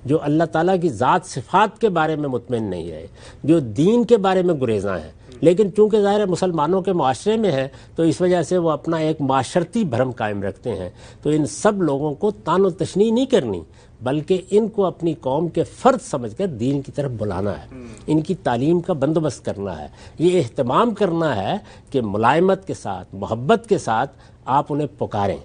جو اللہ تعالیٰ کی ذات صفات کے بارے میں مطمئن نہیں رہے، جو دین کے بارے میں گریزاں ہیں، لیکن چونکہ ظاہر مسلمانوں کے معاشرے میں ہے تو اس وجہ سے وہ اپنا ایک معاشرتی بھرم قائم رکھتے ہیں. تو ان سب لوگوں کو طعن و تشنیع نہیں کرنی، بلکہ ان کو اپنی قوم کے فرد سمجھ کر دین کی طرف بلانا ہے، ان کی تعلیم کا بندوبست کرنا ہے، یہ اہتمام کرنا ہے کہ ملائمت کے ساتھ، محبت کے ساتھ آپ انہیں پکاریں.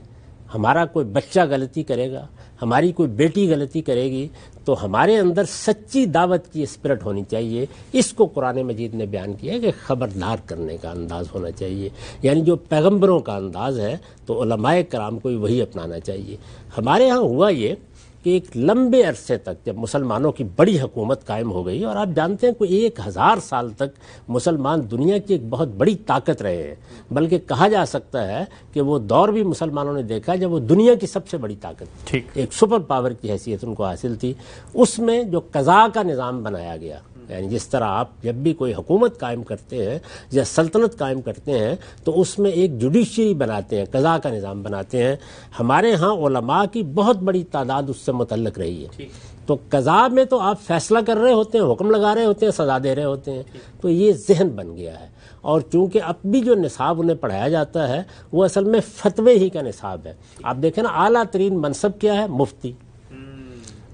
ہمارا کوئی بچہ غلطی کرے گا، ہماری کوئی بیٹی غلطی کرے گی، تو ہمارے اندر سچی دعوت کی اسپرٹ ہونی چاہیے. اس کو قرآن مجید نے بیان کیا ہے کہ خبردار کرنے کا انداز ہونا چاہیے، یعنی جو پیغمبروں کا انداز ہے تو علماء کرام کو وہی اپنانا چاہیے. ہمارے ہاں ہوا یہ کہ ایک لمبے عرصے تک جب مسلمانوں کی بڑی حکومت قائم ہو گئی، اور آپ جانتے ہیں کوئی 1000 سال تک مسلمان دنیا کی ایک بہت بڑی طاقت رہے ہیں، بلکہ کہا جا سکتا ہے کہ وہ دور بھی مسلمانوں نے دیکھا جب وہ دنیا کی سب سے بڑی طاقت، ایک سپر پاور کی حیثیت ان کو حاصل تھی. اس میں جو قضاء کا نظام بنایا گیا، یعنی جس طرح آپ جب بھی کوئی حکومت قائم کرتے ہیں یا سلطنت قائم کرتے ہیں تو اس میں ایک جوڈیشری بناتے ہیں، قضاء کا نظام بناتے ہیں. ہمارے ہاں علماء کی بہت بڑی تعداد اس سے متعلق رہی ہے. تو قضاء میں تو آپ فیصلہ کر رہے ہوتے ہیں، حکم لگا رہے ہوتے ہیں، سزا دے رہے ہوتے ہیں. تو یہ ذہن بن گیا ہے. اور چونکہ اب بھی جو نصاب انہیں پڑھایا جاتا ہے وہ اصل میں فتوے ہی کا نصاب ہے. آپ دیکھیں نا، اعلیٰ ترین منصب کیا ہے؟ مفتی.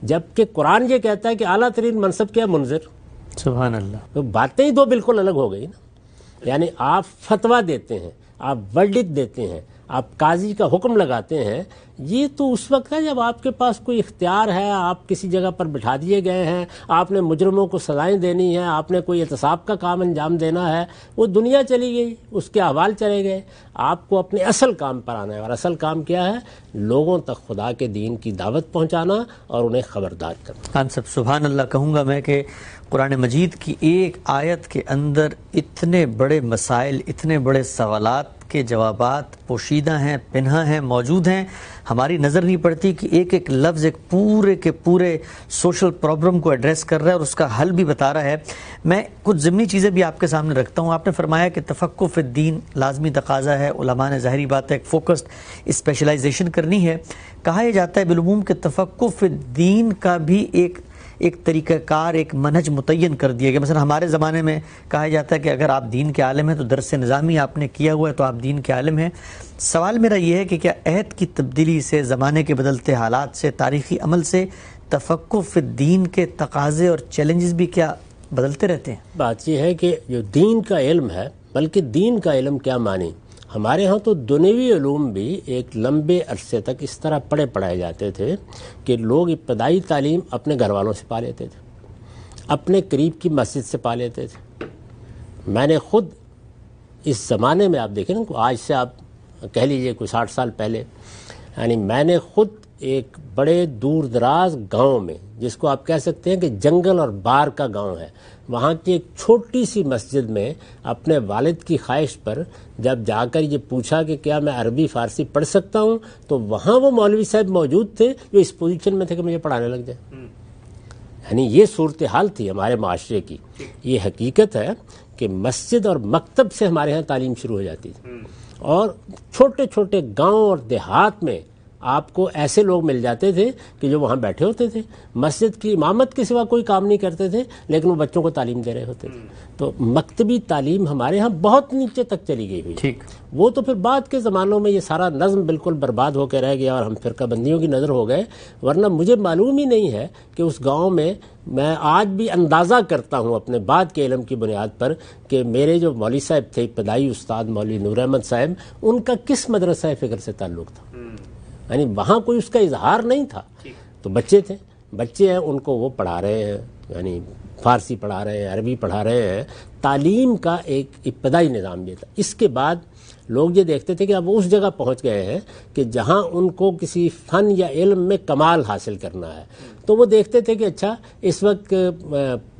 جبکہ قرآن یہ کہتا ہے کہ اعلیٰ ترین منصب کیا؟ منذر. سبحان اللہ. تو باتیں ہی دو بالکل الگ ہو گئی نا. یعنی آپ فتویٰ دیتے ہیں، آپ ورڈکٹ دیتے ہیں، آپ قاضی کا حکم لگاتے ہیں. یہ تو اس وقت ہے جب آپ کے پاس کوئی اختیار ہے، آپ کسی جگہ پر بٹھا دیے گئے ہیں، آپ نے مجرموں کو سزائیں دینی ہیں، آپ نے کوئی احتساب کا کام انجام دینا ہے. وہ دنیا چلی گئی، اس کے احوال چلے گئے، آپ کو اپنے اصل کام پر آنا ہے. اور اصل کام کیا ہے؟ لوگوں تک خدا کے دین کی دعوت پہنچانا اور انہیں خبردار کرنا. خان صاحب سبحان اللہ کہوں گا میں کہ قرآن مجید کی ایک آیت کے اندر اتنے بڑے مسائل، اتنے بڑے سوالات کے جوابات پوشیدہ ہیں، پنہا ہیں، موجود ہیں. ہماری نظر نہیں پڑتی کہ ایک ایک لفظ ایک پورے کے پورے سوشل پرابلم کو ایڈریس کر رہا ہے اور اس کا حل بھی بتا رہا ہے. میں کچھ ضمنی چیزیں بھی آپ کے سامنے رکھتا ہوں. آپ نے فرمایا کہ تفقہ فی الدین لازمی تقاضا ہے. علماء نے ظاہری بات ہے ایک فوکسڈ اسپیشلائزیشن کرنی ہے. کہا یہ جاتا ہے بالعموم کہ تفقہ فی الدین کا بھی ایک طریقہ کار، ایک منہج متعین کر دیا گیا. مثلا ہمارے زمانے میں کہا جاتا ہے کہ اگر آپ دین کے عالم ہیں تو درس نظامی آپ نے کیا ہوا ہے تو آپ دین کے عالم ہیں. سوال میرا یہ ہے کہ کیا عہد کی تبدیلی سے، زمانے کے بدلتے حالات سے، تاریخی عمل سے تفقہ فی الدین کے تقاضے اور چیلنجز بھی کیا بدلتے رہتے ہیں؟ بات یہ ہے کہ جو دین کا علم ہے، بلکہ دین کا علم کیا معنی، ہمارے ہاں تو دنیوی علوم بھی ایک لمبے عرصے تک اس طرح پڑھائے جاتے تھے کہ لوگ ابتدائی تعلیم اپنے گھر والوں سے پا لیتے تھے، اپنے قریب کی مسجد سے پا لیتے تھے. میں نے خود اس زمانے میں، آپ دیکھیں نا، آج سے آپ کہہ لیجئے کوئی 60 سال پہلے، یعنی میں نے خود ایک بڑے دور دراز گاؤں میں، جس کو آپ کہہ سکتے ہیں کہ جنگل اور بار کا گاؤں ہے، وہاں کی ایک چھوٹی سی مسجد میں اپنے والد کی خواہش پر جب جا کر یہ پوچھا کہ کیا میں عربی فارسی پڑھ سکتا ہوں، تو وہاں وہ مولوی صاحب موجود تھے جو اس پوزیشن میں تھے کہ مجھے پڑھانے لگ جائے. یعنی یہ صورتحال تھی ہمارے معاشرے کی. یہ حقیقت ہے کہ مسجد اور مکتب سے ہمارے ہاں تعلیم شروع ہو جاتی تھی، اور چھوٹے چھوٹے گاؤں اور دیہات میں آپ کو ایسے لوگ مل جاتے تھے کہ جو وہاں بیٹھے ہوتے تھے، مسجد کی امامت کے سوا کوئی کام نہیں کرتے تھے، لیکن وہ بچوں کو تعلیم دے رہے ہوتے تھے. تو مکتبی تعلیم ہمارے ہاں بہت نیچے تک چلی گئی ہوئی. وہ تو پھر بعد کے زمانوں میں یہ سارا نظم بالکل برباد ہو کے رہ گیا اور ہم فرقہ بندیوں کی نظر ہو گئے. ورنہ مجھے معلوم ہی نہیں ہے کہ اس گاؤں میں آج بھی اندازہ کرتا ہوں اپنے بعد کے علم کی بنیاد پر کہ میرے جو مولوی صاحب تھے، ابتدائی استاد مولوی نور احمد صاحب، ان کا کس مدرسہ فکر سے تعلق تھا. یعنی وہاں کوئی اس کا اظہار نہیں تھا. تو بچے تھے، بچے ہیں، ان کو وہ پڑھا رہے ہیں، یعنی فارسی پڑھا رہے ہیں، عربی پڑھا رہے ہیں. تعلیم کا ایک ابتدائی نظام یہ تھا. اس کے بعد لوگ یہ دیکھتے تھے کہ اب اس جگہ پہنچ گئے ہیں کہ جہاں ان کو کسی فن یا علم میں کمال حاصل کرنا ہے. تو وہ دیکھتے تھے کہ اچھا اس وقت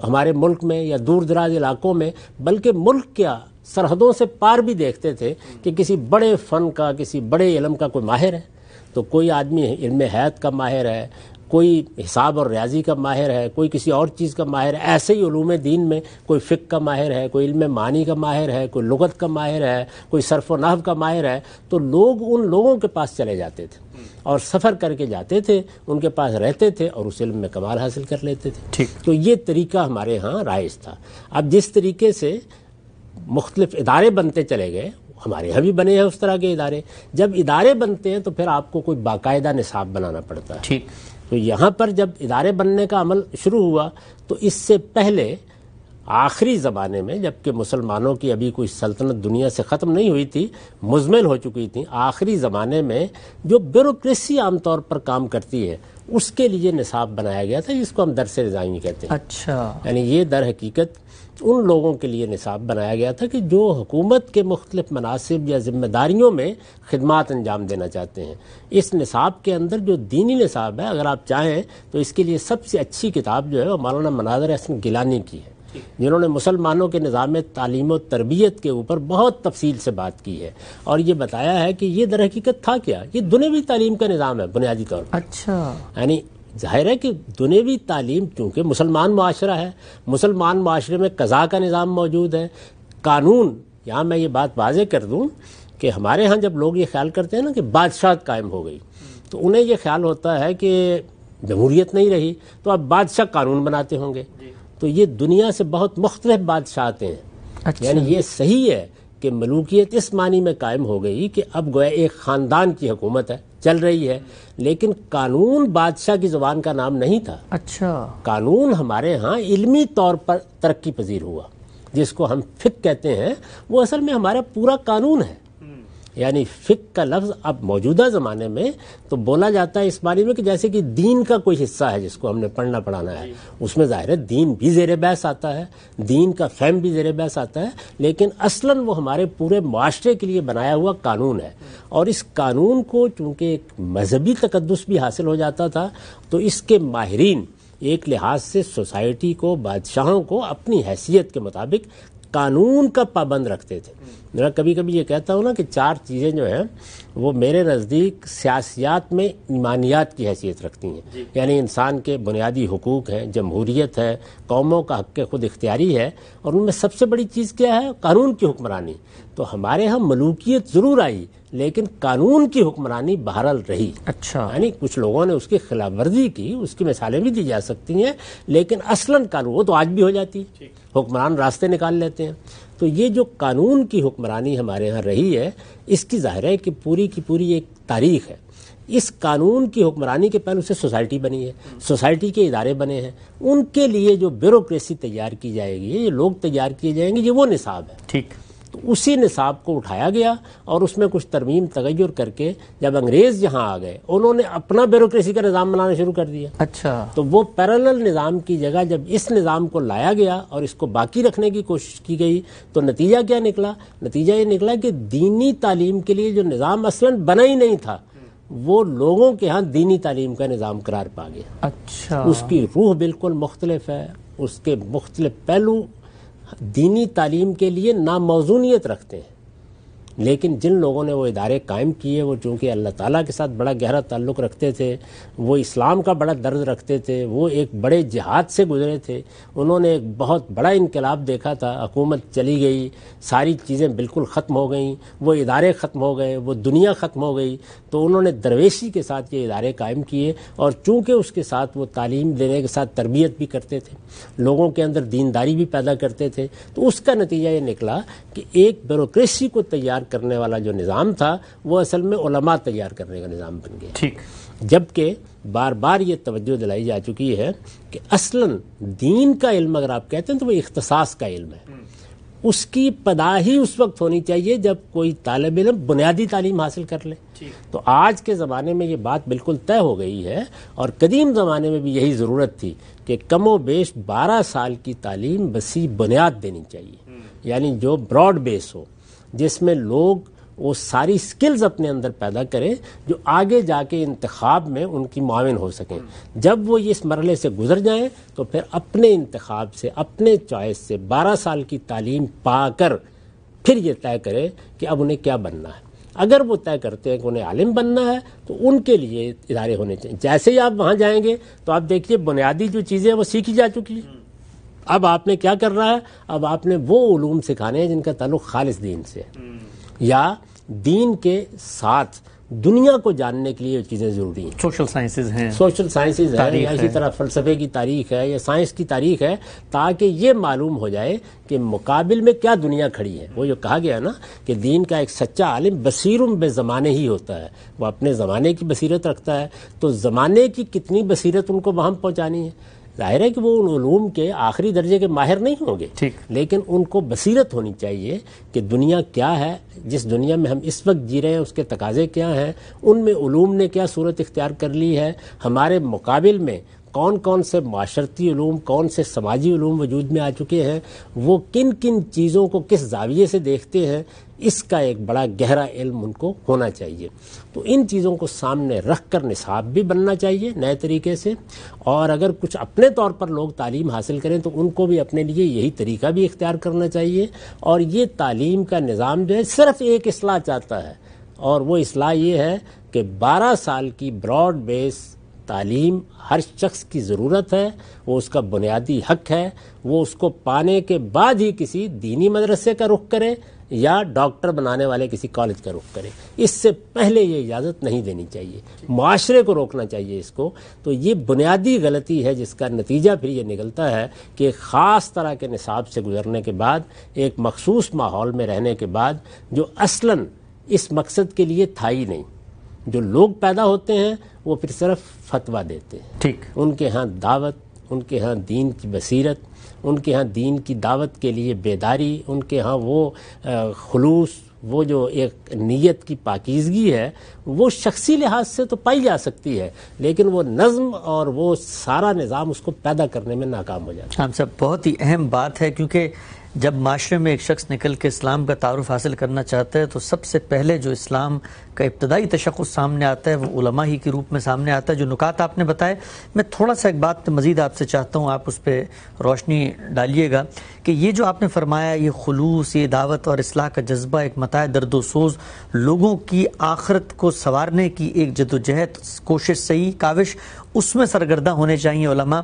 ہمارے ملک میں یا دور دراز علاقوں میں، بلکہ ملک کیا سرحدوں سے پار بھی دیکھتے تھے کہ کسی بڑے فن کا، کسی بڑے علم کا کوئی ماہر ہے. تو کوئی آدمی علم حیات کا ماہر ہے، کوئی حساب اور ریاضی کا ماہر ہے، کوئی کسی اور چیز کا ماہر ہے، ایسے ہی علوم دین میں کوئی فقہ کا ماہر ہے، کوئی علم معانی کا ماہر ہے، کوئی لغت کا ماہر ہے، کوئی صرف و نحو کا ماہر ہے، تو لوگ ان لوگوں کے پاس چلے جاتے تھے اور سفر کر کے جاتے تھے، ان کے پاس رہتے تھے اور اس علم میں کمال حاصل کر لیتے تھے۔ تو یہ طریقہ ہمارے ہاں رائج تھا۔ اب جس طریقے سے مختلف ادارے بنتے چلے گئے، ہمارے یہاں بھی بنے ہیں اس طرح کے ادارے، جب ادارے بنتے ہیں تو پھر آپ کو کوئی باقاعدہ نصاب بنانا پڑتا ہے۔ تو یہاں پر جب ادارے بننے کا عمل شروع ہوا تو اس سے پہلے آخری زمانے میں، جبکہ مسلمانوں کی ابھی کوئی سلطنت دنیا سے ختم نہیں ہوئی تھی، مزمل ہو چکی تھی، آخری زمانے میں جو بیوروکریسی عام طور پر کام کرتی ہے اس کے لیے نصاب بنایا گیا تھا، جس کو ہم درس نظامی کہتے ہیں۔ اچھا، یعنی یہ در حقیقت ان لوگوں کے لیے نصاب بنایا گیا تھا کہ جو حکومت کے مختلف مناصب یا ذمہ داریوں میں خدمات انجام دینا چاہتے ہیں۔ اس نصاب کے اندر جو دینی نصاب ہے، اگر آپ چاہیں تو اس کے لیے سب سے اچھی کتاب جو ہے وہ مولانا مناظر احسن گیلانی کی ہے، جنہوں نے مسلمانوں کے نظام تعلیم و تربیت کے اوپر بہت تفصیل سے بات کی ہے اور یہ بتایا ہے کہ یہ در حقیقت تھا کیا، یہ دنیوی تعلیم کا نظام ہے بنیادی طور پر۔ اچھا، یعنی ظاہر ہے کہ دنیوی تعلیم چونکہ مسلمان معاشرہ ہے، مسلمان معاشرے میں قضاء کا نظام موجود ہے، قانون، یہاں میں یہ بات واضح کر دوں کہ ہمارے ہاں جب لوگ یہ خیال کرتے ہیں نا کہ بادشاہت قائم ہو گئی تو انہیں یہ خیال ہوتا ہے کہ جمہوریت نہیں رہی تو اب بادشاہ قانون بناتے ہوں گے، تو یہ دنیا سے بہت مختلف بادشاہتیں ہیں۔ اچھا، یعنی یہ صحیح ہے کہ ملوکیت اس معنی میں قائم ہو گئی کہ اب گویا ایک خاندان کی حکومت ہے، چل رہی ہے، لیکن قانون بادشاہ کی زبان کا نام نہیں تھا۔ اچھا، قانون ہمارے ہاں علمی طور پر ترقی پذیر ہوا، جس کو ہم فقہ کہتے ہیں، وہ اصل میں ہمارا پورا قانون ہے۔ یعنی فقہ کا لفظ اب موجودہ زمانے میں تو بولا جاتا ہے اس معنی میں کہ جیسے کہ دین کا کوئی حصہ ہے جس کو ہم نے پڑھنا پڑھانا ہے، اس میں ظاہر ہے دین بھی زیر بحث آتا ہے، دین کا فہم بھی زیر بحث آتا ہے، لیکن اصلاً وہ ہمارے پورے معاشرے کے لیے بنایا ہوا قانون ہے، اور اس قانون کو چونکہ ایک مذہبی تقدس بھی حاصل ہو جاتا تھا تو اس کے ماہرین ایک لحاظ سے سوسائٹی کو، بادشاہوں کو اپنی حیثیت کے مطابق قانون کا پابند رکھتے تھے۔ میں کبھی کبھی یہ کہتا ہوں نا کہ چار چیزیں جو ہیں وہ میرے نزدیک سیاسیات میں ایمانیات کی حیثیت رکھتی ہیں، یعنی انسان کے بنیادی حقوق ہیں، جمہوریت ہے، قوموں کا حق خود اختیاری ہے، اور ان میں سب سے بڑی چیز کیا ہے؟ قانون کی حکمرانی۔ تو ہمارے ہاں ملوکیت ضرور آئی لیکن قانون کی حکمرانی بہرحال رہی۔ اچھا، یعنی کچھ لوگوں نے اس کی خلاف ورزی کی، اس کی مثالیں بھی دی جا سکتی ہیں، لیکن اصلاً قانون وہ تو آج بھی ہو جاتی ہے، حکمران راستے نکال لیتے ہیں۔ تو یہ جو قانون کی حکمرانی ہمارے ہاں رہی ہے، اس کی ظاہر ہے کہ پوری کی پوری ایک تاریخ ہے۔ اس قانون کی حکمرانی کے پہلو سے سوسائٹی بنی ہے، سوسائٹی کے ادارے بنے ہیں، ان کے لیے جو بیوروکریسی تیار کی جائے گی، یہ لوگ تیار کیے جائیں گے، یہ وہ نصاب ہے۔ ٹھیک، تو اسی نصاب کو اٹھایا گیا اور اس میں کچھ ترمیم تغیر کر کے جب انگریز یہاں آ گئے انہوں نے اپنا بیوروکریسی کا نظام بنانا شروع کر دیا۔ اچھا، تو وہ پیرالل نظام کی جگہ جب اس نظام کو لایا گیا اور اس کو باقی رکھنے کی کوشش کی گئی تو نتیجہ کیا نکلا؟ نتیجہ یہ نکلا کہ دینی تعلیم کے لیے جو نظام اصلاً بنا ہی نہیں تھا وہ لوگوں کے ہاں دینی تعلیم کا نظام قرار پا گیا۔ اچھا، اس کی روح بالکل مختلف ہے، اس کے مختلف پہلو دینی تعلیم کے لیے ناموزونیت رکھتے ہیں، لیکن جن لوگوں نے وہ ادارے قائم کیے وہ چونکہ اللہ تعالیٰ کے ساتھ بڑا گہرا تعلق رکھتے تھے، وہ اسلام کا بڑا درد رکھتے تھے، وہ ایک بڑے جہاد سے گزرے تھے، انہوں نے ایک بہت بڑا انقلاب دیکھا تھا، حکومت چلی گئی، ساری چیزیں بالکل ختم ہو گئیں، وہ ادارے ختم ہو گئے، وہ دنیا ختم ہو گئی، تو انہوں نے درویشی کے ساتھ یہ ادارے قائم کیے، اور چونکہ اس کے ساتھ وہ تعلیم دینے کے ساتھ تربیت بھی کرتے تھے، لوگوں کے اندر دینداری بھی پیدا کرتے تھے، تو اس کا نتیجہ یہ نکلا کہ ایک بیوروکریسی کو تیار کرنے والا جو نظام تھا وہ اصل میں علماء تیار کرنے کا نظام بن گیا۔ ٹھیک، جبکہ بار بار یہ توجہ دلائی جا چکی ہے کہ اصلاً دین کا علم اگر آپ کہتے ہیں تو وہ اختصاص کا علم ہے، اس کی پداہی اس وقت ہونی چاہیے جب کوئی طالب علم بنیادی تعلیم حاصل کر لے۔ تو آج کے زمانے میں یہ بات بالکل طے ہو گئی ہے، اور قدیم زمانے میں بھی یہی ضرورت تھی کہ کم و بیش 12 سال کی تعلیم وسیع بنیاد دینی چاہیے، یعنی جو براڈ بیس ہو، جس میں لوگ وہ ساری سکلز اپنے اندر پیدا کریں جو آگے جا کے انتخاب میں ان کی معاون ہو سکیں۔ جب وہ اس مرحلے سے گزر جائیں تو پھر اپنے انتخاب سے، اپنے چوائس سے 12 سال کی تعلیم پا کر پھر یہ طے کرے کہ اب انہیں کیا بننا ہے۔ اگر وہ طے کرتے ہیں کہ انہیں عالم بننا ہے تو ان کے لیے ادارے ہونے چاہیے. جیسے ہی آپ وہاں جائیں گے تو آپ دیکھیے بنیادی جو چیزیں وہ سیکھی جا چکی ہیں. اب آپ نے کیا کر رہا ہے, اب آپ نے وہ علوم سکھانے ہیں جن کا تعلق خالص دین سے ہے, یا دین کے ساتھ دنیا کو جاننے کے لیے چیزیں ضروری ہیں. سوشل سائنسز ہیں, سوشل سائنسز ہے, یا اسی طرح فلسفے کی تاریخ ہے یا سائنس کی تاریخ ہے, تاکہ یہ معلوم ہو جائے کہ مقابل میں کیا دنیا کھڑی ہے. وہ جو کہا گیا نا کہ دین کا ایک سچا عالم بصیرم بے زمانے ہی ہوتا ہے, وہ اپنے زمانے کی بصیرت رکھتا ہے. تو زمانے کی کتنی بصیرت ان کو وہاں پہنچانی ہے. ظاہر ہے کہ وہ ان علوم کے آخری درجے کے ماہر نہیں ہوں گے, لیکن ان کو بصیرت ہونی چاہیے کہ دنیا کیا ہے, جس دنیا میں ہم اس وقت جی رہے ہیں اس کے تقاضے کیا ہیں, ان میں علوم نے کیا صورت اختیار کر لی ہے, ہمارے مقابل میں کون کون سے معاشرتی علوم, کون سے سماجی علوم وجود میں آ چکے ہیں, وہ کن کن چیزوں کو کس زاویے سے دیکھتے ہیں, اس کا ایک بڑا گہرا علم ان کو ہونا چاہیے. تو ان چیزوں کو سامنے رکھ کر نصاب بھی بننا چاہیے نئے طریقے سے, اور اگر کچھ اپنے طور پر لوگ تعلیم حاصل کریں تو ان کو بھی اپنے لیے یہی طریقہ بھی اختیار کرنا چاہیے. اور یہ تعلیم کا نظام جو ہے صرف ایک اصلاح چاہتا ہے, اور وہ اصلاح یہ ہے کہ 12 سال کی براڈ بیس تعلیم ہر شخص کی ضرورت ہے, وہ اس کا بنیادی حق ہے. وہ اس کو پانے کے بعد ہی کسی دینی مدرسے کا رخ کرے یا ڈاکٹر بنانے والے کسی کالج کا رخ کرے, اس سے پہلے یہ اجازت نہیں دینی چاہیے. معاشرے کو روکنا چاہیے اس کو. تو یہ بنیادی غلطی ہے جس کا نتیجہ پھر یہ نکلتا ہے کہ ایک خاص طرح کے نصاب سے گزرنے کے بعد, ایک مخصوص ماحول میں رہنے کے بعد, جو اصلاً اس مقصد کے لیے تھا ہی نہیں, جو لوگ پیدا ہوتے ہیں وہ پھر صرف فتویٰ دیتے ہیں. ٹھیک, ان کے ہاں دعوت, ان کے ہاں دین کی بصیرت, ان کے ہاں دین کی دعوت کے لیے بیداری, ان کے ہاں وہ خلوص, وہ جو ایک نیت کی پاکیزگی ہے, وہ شخصی لحاظ سے تو پائی جا سکتی ہے, لیکن وہ نظم اور وہ سارا نظام اس کو پیدا کرنے میں ناکام ہو جاتا ہے. ہم سب بہت ہی اہم بات ہے, کیونکہ جب معاشرے میں ایک شخص نکل کے اسلام کا تعارف حاصل کرنا چاہتا ہے تو سب سے پہلے جو اسلام کا ابتدائی تشخص سامنے آتا ہے وہ علماء ہی کے روپ میں سامنے آتا ہے. جو نکات آپ نے بتائے, میں تھوڑا سا ایک بات مزید آپ سے چاہتا ہوں, آپ اس پہ روشنی ڈالیے گا کہ یہ جو آپ نے فرمایا, یہ خلوص, یہ دعوت اور اصلاح کا جذبہ, ایک متاع درد و سوز, لوگوں کی آخرت کو سنوارنے کی ایک جدوجہد, کوشش, صحیح کاوش, اس میں سرگردہ ہونے چاہیے علماء.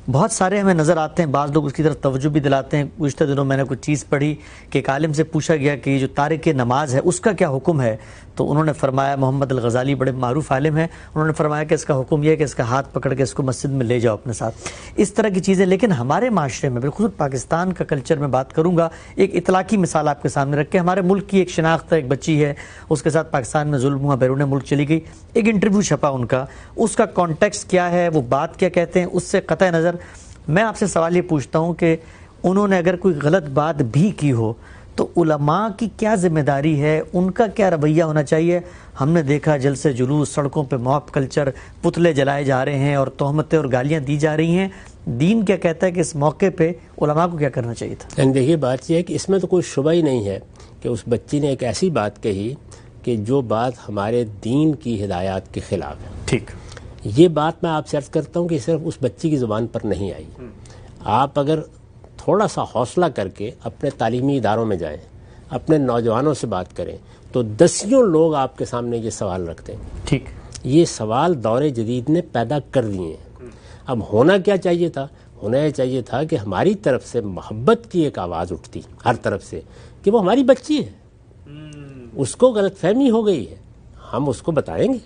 بہت سارے ہمیں نظر آتے ہیں, بعض لوگ اس کی طرف توجہ بھی دلاتے ہیں. گزشتہ دنوں میں نے کچھ چیز پڑھی کہ ایک عالم سے پوچھا گیا کہ یہ جو تارک نماز ہے اس کا کیا حکم ہے, تو انہوں نے فرمایا, محمد الغزالی بڑے معروف عالم ہیں, انہوں نے فرمایا کہ اس کا حکم یہ ہے کہ اس کا ہاتھ پکڑ کے اس کو مسجد میں لے جاؤ اپنے ساتھ. اس طرح کی چیزیں. لیکن ہمارے معاشرے میں, بالخصوص پاکستان کا کلچر میں بات کروں گا, ایک اطلاقی مثال آپ کے سامنے رکھ کے, ہمارے ملک کی ایک شناخت ہے, ایک بچی ہے, اس کے ساتھ پاکستان میں ظلم ہوا, بیرون ملک چلی گئی, ایک انٹرویو چھپا ان کا, اس کا کانٹیکسٹ کیا ہے, وہ بات کیا کہتے ہیں, اس سے قطع نظر میں آپ سے سوال یہ پوچھتا ہوں کہ انہوں نے اگر کوئی غلط بات بھی کی ہو تو علماء کی کیا ذمہ داری ہے, ان کا کیا رویہ ہونا چاہیے؟ ہم نے دیکھا جلسے جلوس, سڑکوں پہ موب کلچر, پتلے جلائے جا رہے ہیں اور تہمتیں اور گالیاں دی جا رہی ہیں. دین کیا کہتا ہے کہ اس موقع پہ علماء کو کیا کرنا چاہیے تھا؟ دیکھیے بات یہ ہے کہ اس میں تو کوئی شبہ ہی نہیں ہے کہ اس بچی نے ایک ایسی بات کہی کہ جو بات ہمارے دین کی ہدایات کے خلاف ہے. ٹھیک, یہ بات میں آپ سے عرض کرتا ہوں کہ صرف اس بچی کی زبان پر نہیں آئی. آپ اگر تھوڑا سا حوصلہ کر کے اپنے تعلیمی اداروں میں جائیں, اپنے نوجوانوں سے بات کریں, تو دسیوں لوگ آپ کے سامنے یہ سوال رکھتے ہیں. ٹھیک, یہ سوال دور جدید نے پیدا کر دیے ہیں. اب ہونا کیا چاہیے تھا؟ ہونا یہ چاہیے تھا کہ ہماری طرف سے محبت کی ایک آواز اٹھتی ہر طرف سے کہ وہ ہماری بچی ہے, اس کو غلط فہمی ہو گئی ہے, ہم اس کو بتائیں گے,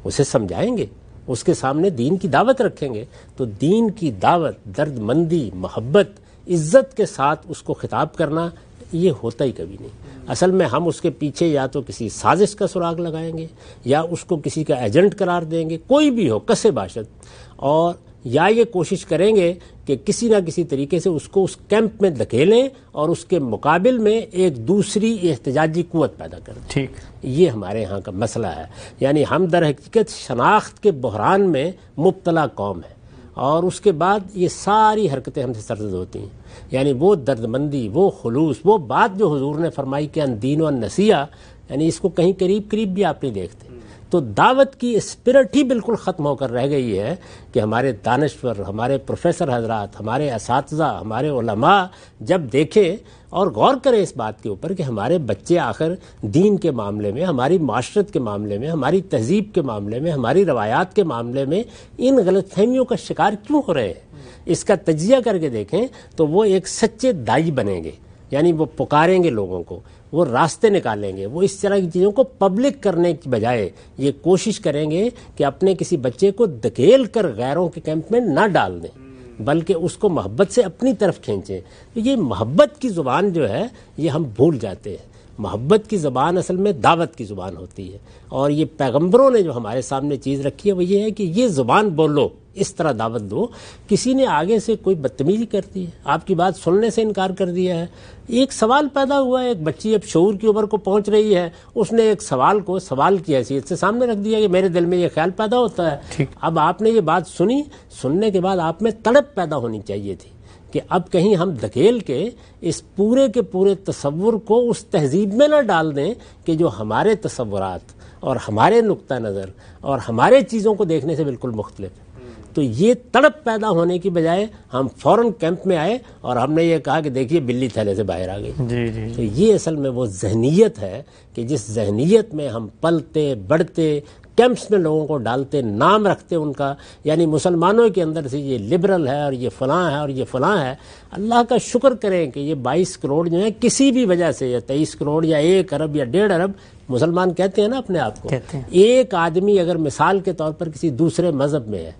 اسے سمجھائیں گے, اس کے سامنے دین کی دعوت رکھیں گے. تو دین کی دعوت, درد مندی, محبت, عزت کے ساتھ اس کو خطاب کرنا, یہ ہوتا ہی کبھی نہیں. اصل میں ہم اس کے پیچھے یا تو کسی سازش کا سراغ لگائیں گے, یا اس کو کسی کا ایجنٹ قرار دیں گے, کوئی بھی ہو کسے باشد, اور یا یہ کوشش کریں گے کہ کسی نہ کسی طریقے سے اس کو اس کیمپ میں دھکیلیں اور اس کے مقابل میں ایک دوسری احتجاجی قوت پیدا کریں. ٹھیک, یہ ہمارے ہاں کا مسئلہ ہے. یعنی ہم در حقیقت شناخت کے بحران میں مبتلا قوم ہے, اور اس کے بعد یہ ساری حرکتیں ہم سے سرزد ہوتی ہیں. یعنی وہ درد مندی, وہ خلوص, وہ بات جو حضور نے فرمائی کہ ان دین و نصیحہ, یعنی اس کو کہیں قریب بھی آپ نہیں دیکھتے. تو دعوت کی اسپرٹ ہی بالکل ختم ہو کر رہ گئی ہے کہ ہمارے دانشور، ہمارے پروفیسر حضرات، ہمارے اساتذہ، ہمارے علماء جب دیکھیں اور غور کریں اس بات کے اوپر کہ ہمارے بچے آخر دین کے معاملے میں، ہماری معاشرت کے معاملے میں، ہماری تہذیب کے معاملے میں، ہماری روایات کے معاملے میں ان غلط فہمیوں کا شکار کیوں ہو رہے ہیں، اس کا تجزیہ کر کے دیکھیں تو وہ ایک سچے دائی بنیں گے. یعنی وہ پکاریں گے لوگوں کو، وہ راستے نکالیں گے، وہ اس طرح کی چیزوں کو پبلک کرنے کی بجائے یہ کوشش کریں گے کہ اپنے کسی بچے کو دھکیل کر غیروں کے کیمپ میں نہ ڈال دیں، بلکہ اس کو محبت سے اپنی طرف کھینچیں. تو یہ محبت کی زبان جو ہے یہ ہم بھول جاتے ہیں. محبت کی زبان اصل میں دعوت کی زبان ہوتی ہے، اور یہ پیغمبروں نے جو ہمارے سامنے چیز رکھی ہے وہ یہ ہے کہ یہ زبان بولو، اس طرح دعوت دو. کسی نے آگے سے کوئی بدتمیزی کر دی ہے، آپ کی بات سننے سے انکار کر دیا ہے، ایک سوال پیدا ہوا ہے، ایک بچی اب شعور کی عمر کو پہنچ رہی ہے، اس نے ایک سوال کو سوال کی حیثیت سے سامنے رکھ دیا کہ میرے دل میں یہ خیال پیدا ہوتا ہے. اب آپ نے یہ بات سنی، سننے کے بعد آپ میں تڑپ پیدا ہونی چاہیے تھی کہ اب کہیں ہم دھکیل کے اس پورے کے پورے تصور کو اس تہذیب میں نہ ڈال دیں کہ جو ہمارے تصورات اور ہمارے نقطہ نظر اور ہمارے چیزوں کو دیکھنے سے بالکل مختلف ہے. تو یہ تڑپ پیدا ہونے کی بجائے ہم فوراً کیمپ میں آئے اور ہم نے یہ کہا کہ دیکھیے بلی تھیلے سے باہر آ گئی. تو یہ اصل میں وہ ذہنیت ہے کہ جس ذہنیت میں ہم پلتے بڑھتے، کیمپس میں لوگوں کو ڈالتے، نام رکھتے ان کا، یعنی مسلمانوں کے اندر سے یہ لبرل ہے اور یہ فلاں ہے اور یہ فلاں ہے. اللہ کا شکر کریں کہ یہ 22 کروڑ جو ہے کسی بھی وجہ سے، یا 23 کروڑ یا 1 ارب یا 1.5 ارب مسلمان کہتے ہیں نا اپنے آپ کو، ایک آدمی اگر مثال کے طور پر کسی دوسرے مذہب میں ہے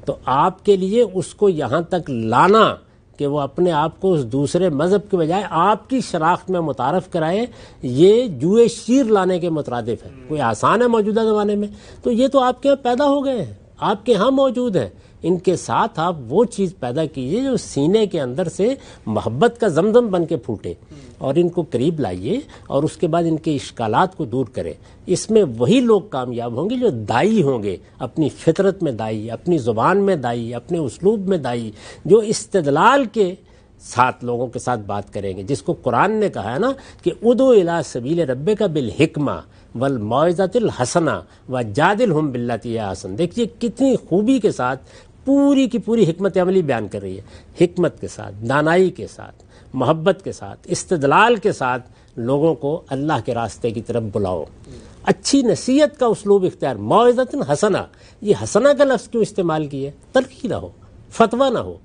تو آپ کے لیے اس کو یہاں تک لانا کہ وہ اپنے آپ کو اس دوسرے مذہب کے بجائے آپ کی شناخت میں متعارف کرائے، یہ جوئے شیر لانے کے مترادف ہے. کوئی آسان ہے موجودہ زمانے میں؟ تو یہ تو آپ کے یہاں پیدا ہو گئے ہیں، آپ کے ہاں موجود ہیں. ان کے ساتھ آپ وہ چیز پیدا کیجئے جو سینے کے اندر سے محبت کا زمزم بن کے پھوٹے، اور ان کو قریب لائیے اور اس کے بعد ان کے اشکالات کو دور کریں. اس میں وہی لوگ کامیاب ہوں گے جو دائی ہوں گے، اپنی فطرت میں دائی، اپنی زبان میں دائی، اپنے اسلوب میں دائی، جو استدلال کے ساتھ لوگوں کے ساتھ بات کریں گے، جس کو قرآن نے کہا ہے نا کہ ادعو الی سبیل ربک بالحکمہ والموعظۃ الحسنہ وجادلہم باللتی ہی احسن. دیکھیے کتنی خوبی کے ساتھ پوری کی پوری حکمت عملی بیان کر رہی ہے، حکمت کے ساتھ، دانائی کے ساتھ، محبت کے ساتھ، استدلال کے ساتھ لوگوں کو اللہ کے راستے کی طرف بلاؤ. اچھی نصیحت کا اسلوب اختیار، موعظۃ حسنہ. یہ حسنہ کا لفظ کیوں استعمال کیے؟ تلخی نہ ہو، فتویٰ نہ ہو،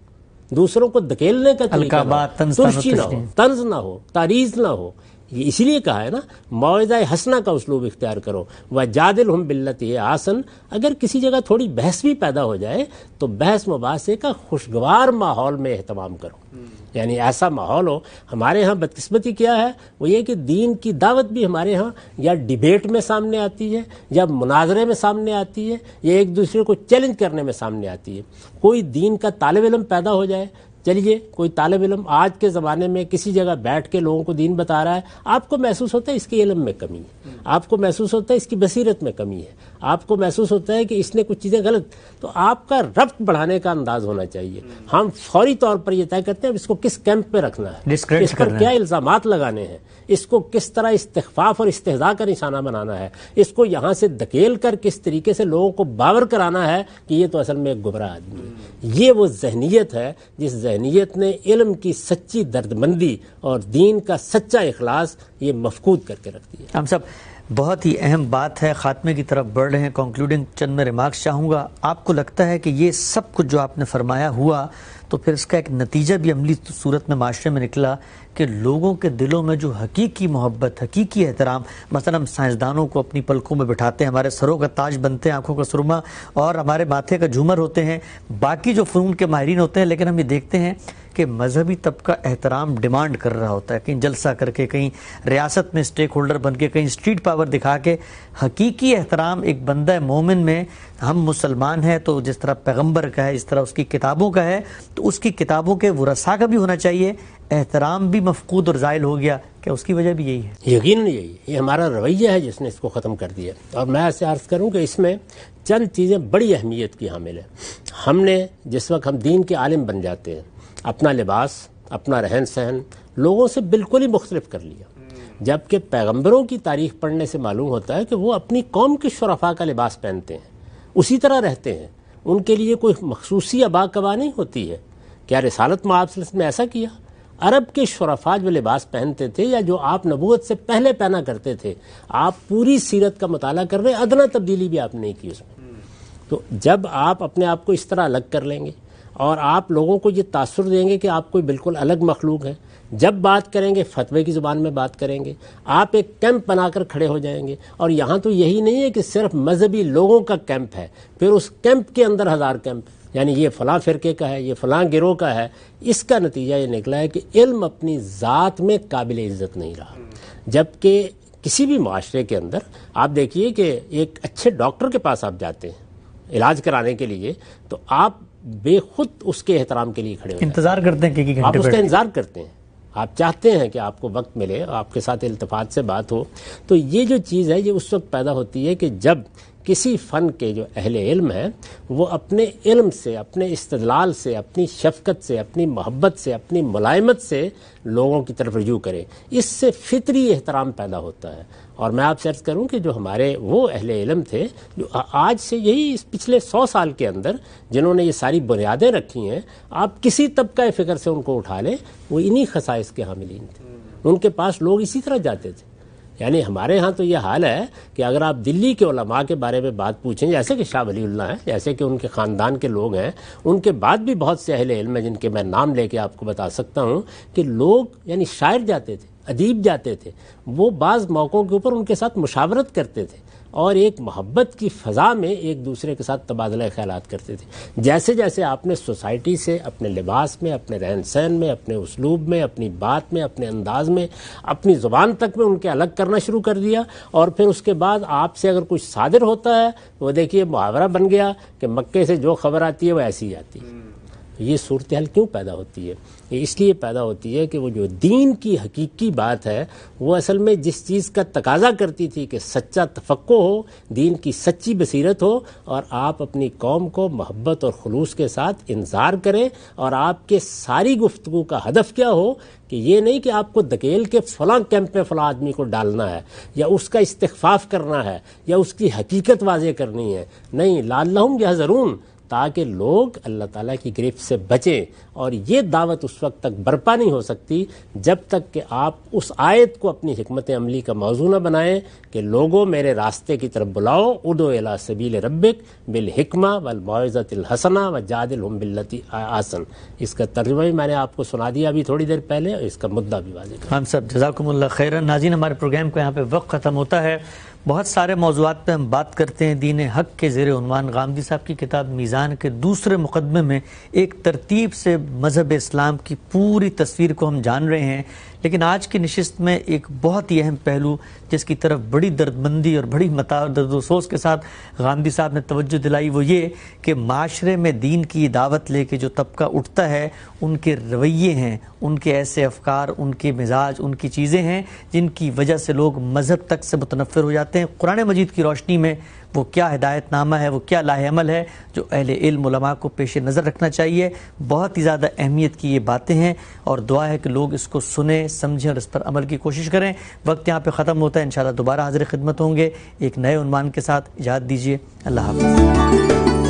دوسروں کو دھکیلنے کا طریقہ نہ ہو، ترشی نہ ہو، طنز نہ ہو، تعریض نہ ہو. یہ اسی لیے کہا ہے نا موعظہ حسنہ کا اسلوب اختیار کرو. وجادلہم باللتی ہی احسن. اگر کسی جگہ تھوڑی بحث بھی پیدا ہو جائے تو بحث مباحثے کا خوشگوار ماحول میں اہتمام کرو، یعنی ایسا ماحول ہو. ہمارے ہاں بدقسمتی کیا ہے، وہ یہ کہ دین کی دعوت بھی ہمارے ہاں یا ڈیبیٹ میں سامنے آتی ہے، یا مناظرے میں سامنے آتی ہے، یا ایک دوسرے کو چیلنج کرنے میں سامنے آتی ہے. کوئی دین کا طالب علم پیدا ہو جائے، چلیے کوئی طالب علم آج کے زمانے میں کسی جگہ بیٹھ کے لوگوں کو دین بتا رہا ہے، آپ کو محسوس ہوتا ہے اس کے علم میں کمی ہے، آپ کو محسوس ہوتا ہے اس کی بصیرت میں کمی ہے، آپ کو محسوس ہوتا ہے کہ اس نے کچھ چیزیں غلط، تو آپ کا ربط بڑھانے کا انداز ہونا چاہیے. ہم فوری طور پر یہ طے کرتے ہیں اس کو کس کیمپ پہ رکھنا ہے، اس پر کیا الزامات لگانے ہیں، اس کو کس طرح استخفاف اور استہزاء کا نشانہ بنانا ہے، اس کو یہاں سے دھکیل کر کس طریقے سے لوگوں کو باور کرانا ہے کہ یہ تو اصل میں ایک گمراہ آدمی ہے. یہ وہ ذہنیت ہے جس ذہنیت نے علم کی سچی دردمندی اور دین کا سچا اخلاص یہ مفقود کر کے رکھ دیا. ہم سب بہت ہی اہم بات ہے، خاتمے کی طرف بڑھ رہے ہیں. کنکلوڈنگ چند میں ریمارکس چاہوں گا. آپ کو لگتا ہے کہ یہ سب کچھ جو آپ نے فرمایا ہوا تو پھر اس کا ایک نتیجہ بھی عملی صورت میں معاشرے میں نکلا کہ لوگوں کے دلوں میں جو حقیقی محبت، حقیقی احترام، مثلا ہم سائنسدانوں کو اپنی پلکوں میں بٹھاتے ہیں، ہمارے سروں کا تاج بنتے ہیں، آنکھوں کا سرما اور ہمارے ماتھے کا جھومر ہوتے ہیں، باقی جو فنون کے ماہرین ہوتے ہیں، لیکن ہم یہ دیکھتے ہیں کہ مذہبی طبقہ احترام ڈیمانڈ کر رہا ہوتا ہے، کہیں جلسہ کر کے، کہیں ریاست میں اسٹیک ہولڈر بن کے، کہیں اسٹریٹ پاور دکھا کے. حقیقی احترام ایک بندہ مومن میں، ہم مسلمان ہیں تو جس طرح پیغمبر کا ہے، اس طرح اس کی کتابوں کا ہے، تو اس کی کتابوں کے ورثاء کا بھی ہونا چاہیے. احترام بھی مفقود اور زائل ہو گیا، کیا اس کی وجہ بھی یہی ہے؟ یقیناً یہی ہے، یہ ہمارا رویہ ہے جس نے اس کو ختم کر دیا. اور میں ایسے عرض کروں کہ اس میں چند چیزیں بڑی اہمیت کی حامل ہیں. ہم نے جس وقت ہم دین کے عالم بن جاتے ہیں، اپنا لباس، اپنا رہن سہن لوگوں سے بالکل ہی مختلف کر لیا. جبکہ پیغمبروں کی تاریخ پڑھنے سے معلوم ہوتا ہے کہ وہ اپنی قوم کے شرفاء کا لباس پہنتے ہیں، اسی طرح رہتے ہیں، ان کے لیے کوئی مخصوصی ابا کبا نہیں ہوتی ہے۔ کیا رسالت میں آپ صلی اللہ علیہ وسلم نے ایسا کیا؟ عرب کے شرفاء جو لباس پہنتے تھے یا جو آپ نبوت سے پہلے پہنا کرتے تھے، آپ پوری سیرت کا مطالعہ کر رہے ہیں، ادنا تبدیلی بھی آپ نے نہیں کی اس میں۔ تو جب آپ اپنے آپ کو اس طرح الگ کر لیں گے اور آپ لوگوں کو یہ تاثر دیں گے کہ آپ کوئی بالکل الگ مخلوق ہیں، جب بات کریں گے فتوے کی زبان میں بات کریں گے، آپ ایک کیمپ بنا کر کھڑے ہو جائیں گے، اور یہاں تو یہی نہیں ہے کہ صرف مذہبی لوگوں کا کیمپ ہے، پھر اس کیمپ کے اندر 1000 کیمپ، یعنی یہ فلاں فرقے کا ہے، یہ فلاں گروہ کا ہے۔ اس کا نتیجہ یہ نکلا ہے کہ علم اپنی ذات میں قابل عزت نہیں رہا، جبکہ کسی بھی معاشرے کے اندر آپ دیکھیے کہ ایک اچھے ڈاکٹر کے پاس آپ جاتے ہیں علاج کرانے کے لیے، تو آپ بے خود اس کے احترام کے لیے کھڑے ہو انتظار کرتے ہیں کہ آپ اس کا انتظار کرتے ہیں، آپ چاہتے ہیں کہ آپ کو وقت ملے، آپ کے ساتھ التفات سے بات ہو۔ تو یہ جو چیز ہے یہ اس وقت پیدا ہوتی ہے کہ جب کسی فن کے جو اہل علم ہیں وہ اپنے علم سے، اپنے استدلال سے، اپنی شفقت سے، اپنی محبت سے، اپنی ملائمت سے لوگوں کی طرف رجوع کریں، اس سے فطری احترام پیدا ہوتا ہے۔ اور میں آپ سے عرض کروں کہ جو ہمارے وہ اہل علم تھے جو آج سے یہی اس پچھلے 100 سال کے اندر جنہوں نے یہ ساری بنیادیں رکھی ہیں، آپ کسی طبقہ فکر سے ان کو اٹھا لیں، وہ انہی خصائص کے حاملین تھے، ان کے پاس لوگ اسی طرح جاتے تھے۔ یعنی ہمارے ہاں تو یہ حال ہے کہ اگر آپ دلی کے علماء کے بارے میں بات پوچھیں، جیسے کہ شاہ ولی اللہ ہیں، جیسے کہ ان کے خاندان کے لوگ ہیں، ان کے بعد بھی بہت سے اہل علم ہیں جن کے میں نام لے کے آپ کو بتا سکتا ہوں کہ لوگ یعنی شاعر جاتے تھے، ادیب جاتے تھے، وہ بعض موقعوں کے اوپر ان کے ساتھ مشاورت کرتے تھے اور ایک محبت کی فضا میں ایک دوسرے کے ساتھ تبادلہ خیالات کرتے تھے۔ جیسے جیسے آپ نے سوسائٹی سے اپنے لباس میں، اپنے رہن سہن میں، اپنے اسلوب میں، اپنی بات میں، اپنے انداز میں، اپنی زبان تک میں ان کے الگ کرنا شروع کر دیا، اور پھر اس کے بعد آپ سے اگر کچھ صادر ہوتا ہے وہ دیکھیے محاورہ بن گیا کہ مکے سے جو خبر آتی ہے وہ ایسی ہی آتی ہے۔ یہ صورتحال کیوں پیدا ہوتی ہے؟ یہ اس لیے پیدا ہوتی ہے کہ وہ جو دین کی حقیقی بات ہے وہ اصل میں جس چیز کا تقاضا کرتی تھی کہ سچا تفقہ ہو، دین کی سچی بصیرت ہو، اور آپ اپنی قوم کو محبت اور خلوص کے ساتھ انذار کریں، اور آپ کے ساری گفتگو کا ہدف کیا ہو کہ یہ نہیں کہ آپ کو دھکیل کے فلاں کیمپ میں فلاں آدمی کو ڈالنا ہے یا اس کا استخفاف کرنا ہے یا اس کی حقیقت واضح کرنی ہے، نہیں، لعلہم یحذرون، تاکہ لوگ اللہ تعالیٰ کی گرفت سے بچیں۔ اور یہ دعوت اس وقت تک برپا نہیں ہو سکتی جب تک کہ آپ اس آیت کو اپنی حکمت عملی کا موضوع نہ بنائیں کہ لوگوں میرے راستے کی طرف بلاؤ، ادعو الی سبیل ربک بالحکمہ والموعظۃ الحسنہ وجادلہم باللتی احسن۔ اس کا ترجمہ بھی میں نے آپ کو سنا دیا ابھی تھوڑی دیر پہلے، اور اس کا مدعا بھی واضح کر۔ ہم سب جزاکم اللہ خیرا۔ ناظرین، ہمارے پروگرام کا یہاں پہ وقت ختم ہوتا ہے۔ بہت سارے موضوعات پہ ہم بات کرتے ہیں دین حق کے زیر عنوان۔ غامدی صاحب کی کتاب میزان کے دوسرے مقدمے میں ایک ترتیب سے مذہب اسلام کی پوری تصویر کو ہم جان رہے ہیں، لیکن آج کی نشست میں ایک بہت ہی اہم پہلو جس کی طرف بڑی دردمندی اور بڑی درد و افسوس کے ساتھ غامدی صاحب نے توجہ دلائی، وہ یہ کہ معاشرے میں دین کی دعوت لے کے جو طبقہ اٹھتا ہے ان کے رویے ہیں، ان کے ایسے افکار، ان کے مزاج، ان کی چیزیں ہیں جن کی وجہ سے لوگ مذہب تک سے متنفر ہو جاتے ہیں۔ قرآن مجید کی روشنی میں وہ کیا ہدایت نامہ ہے، وہ کیا لاہ عمل ہے جو اہل علم علماء کو پیش نظر رکھنا چاہیے۔ بہت ہی زیادہ اہمیت کی یہ باتیں ہیں، اور دعا ہے کہ لوگ اس کو سنیں، سمجھیں اور اس پر عمل کی کوشش کریں۔ وقت یہاں پہ ختم ہوتا ہے، انشاءاللہ دوبارہ حاضر خدمت ہوں گے ایک نئے عنوان کے ساتھ۔ اجازت دیجیے، اللہ حافظ۔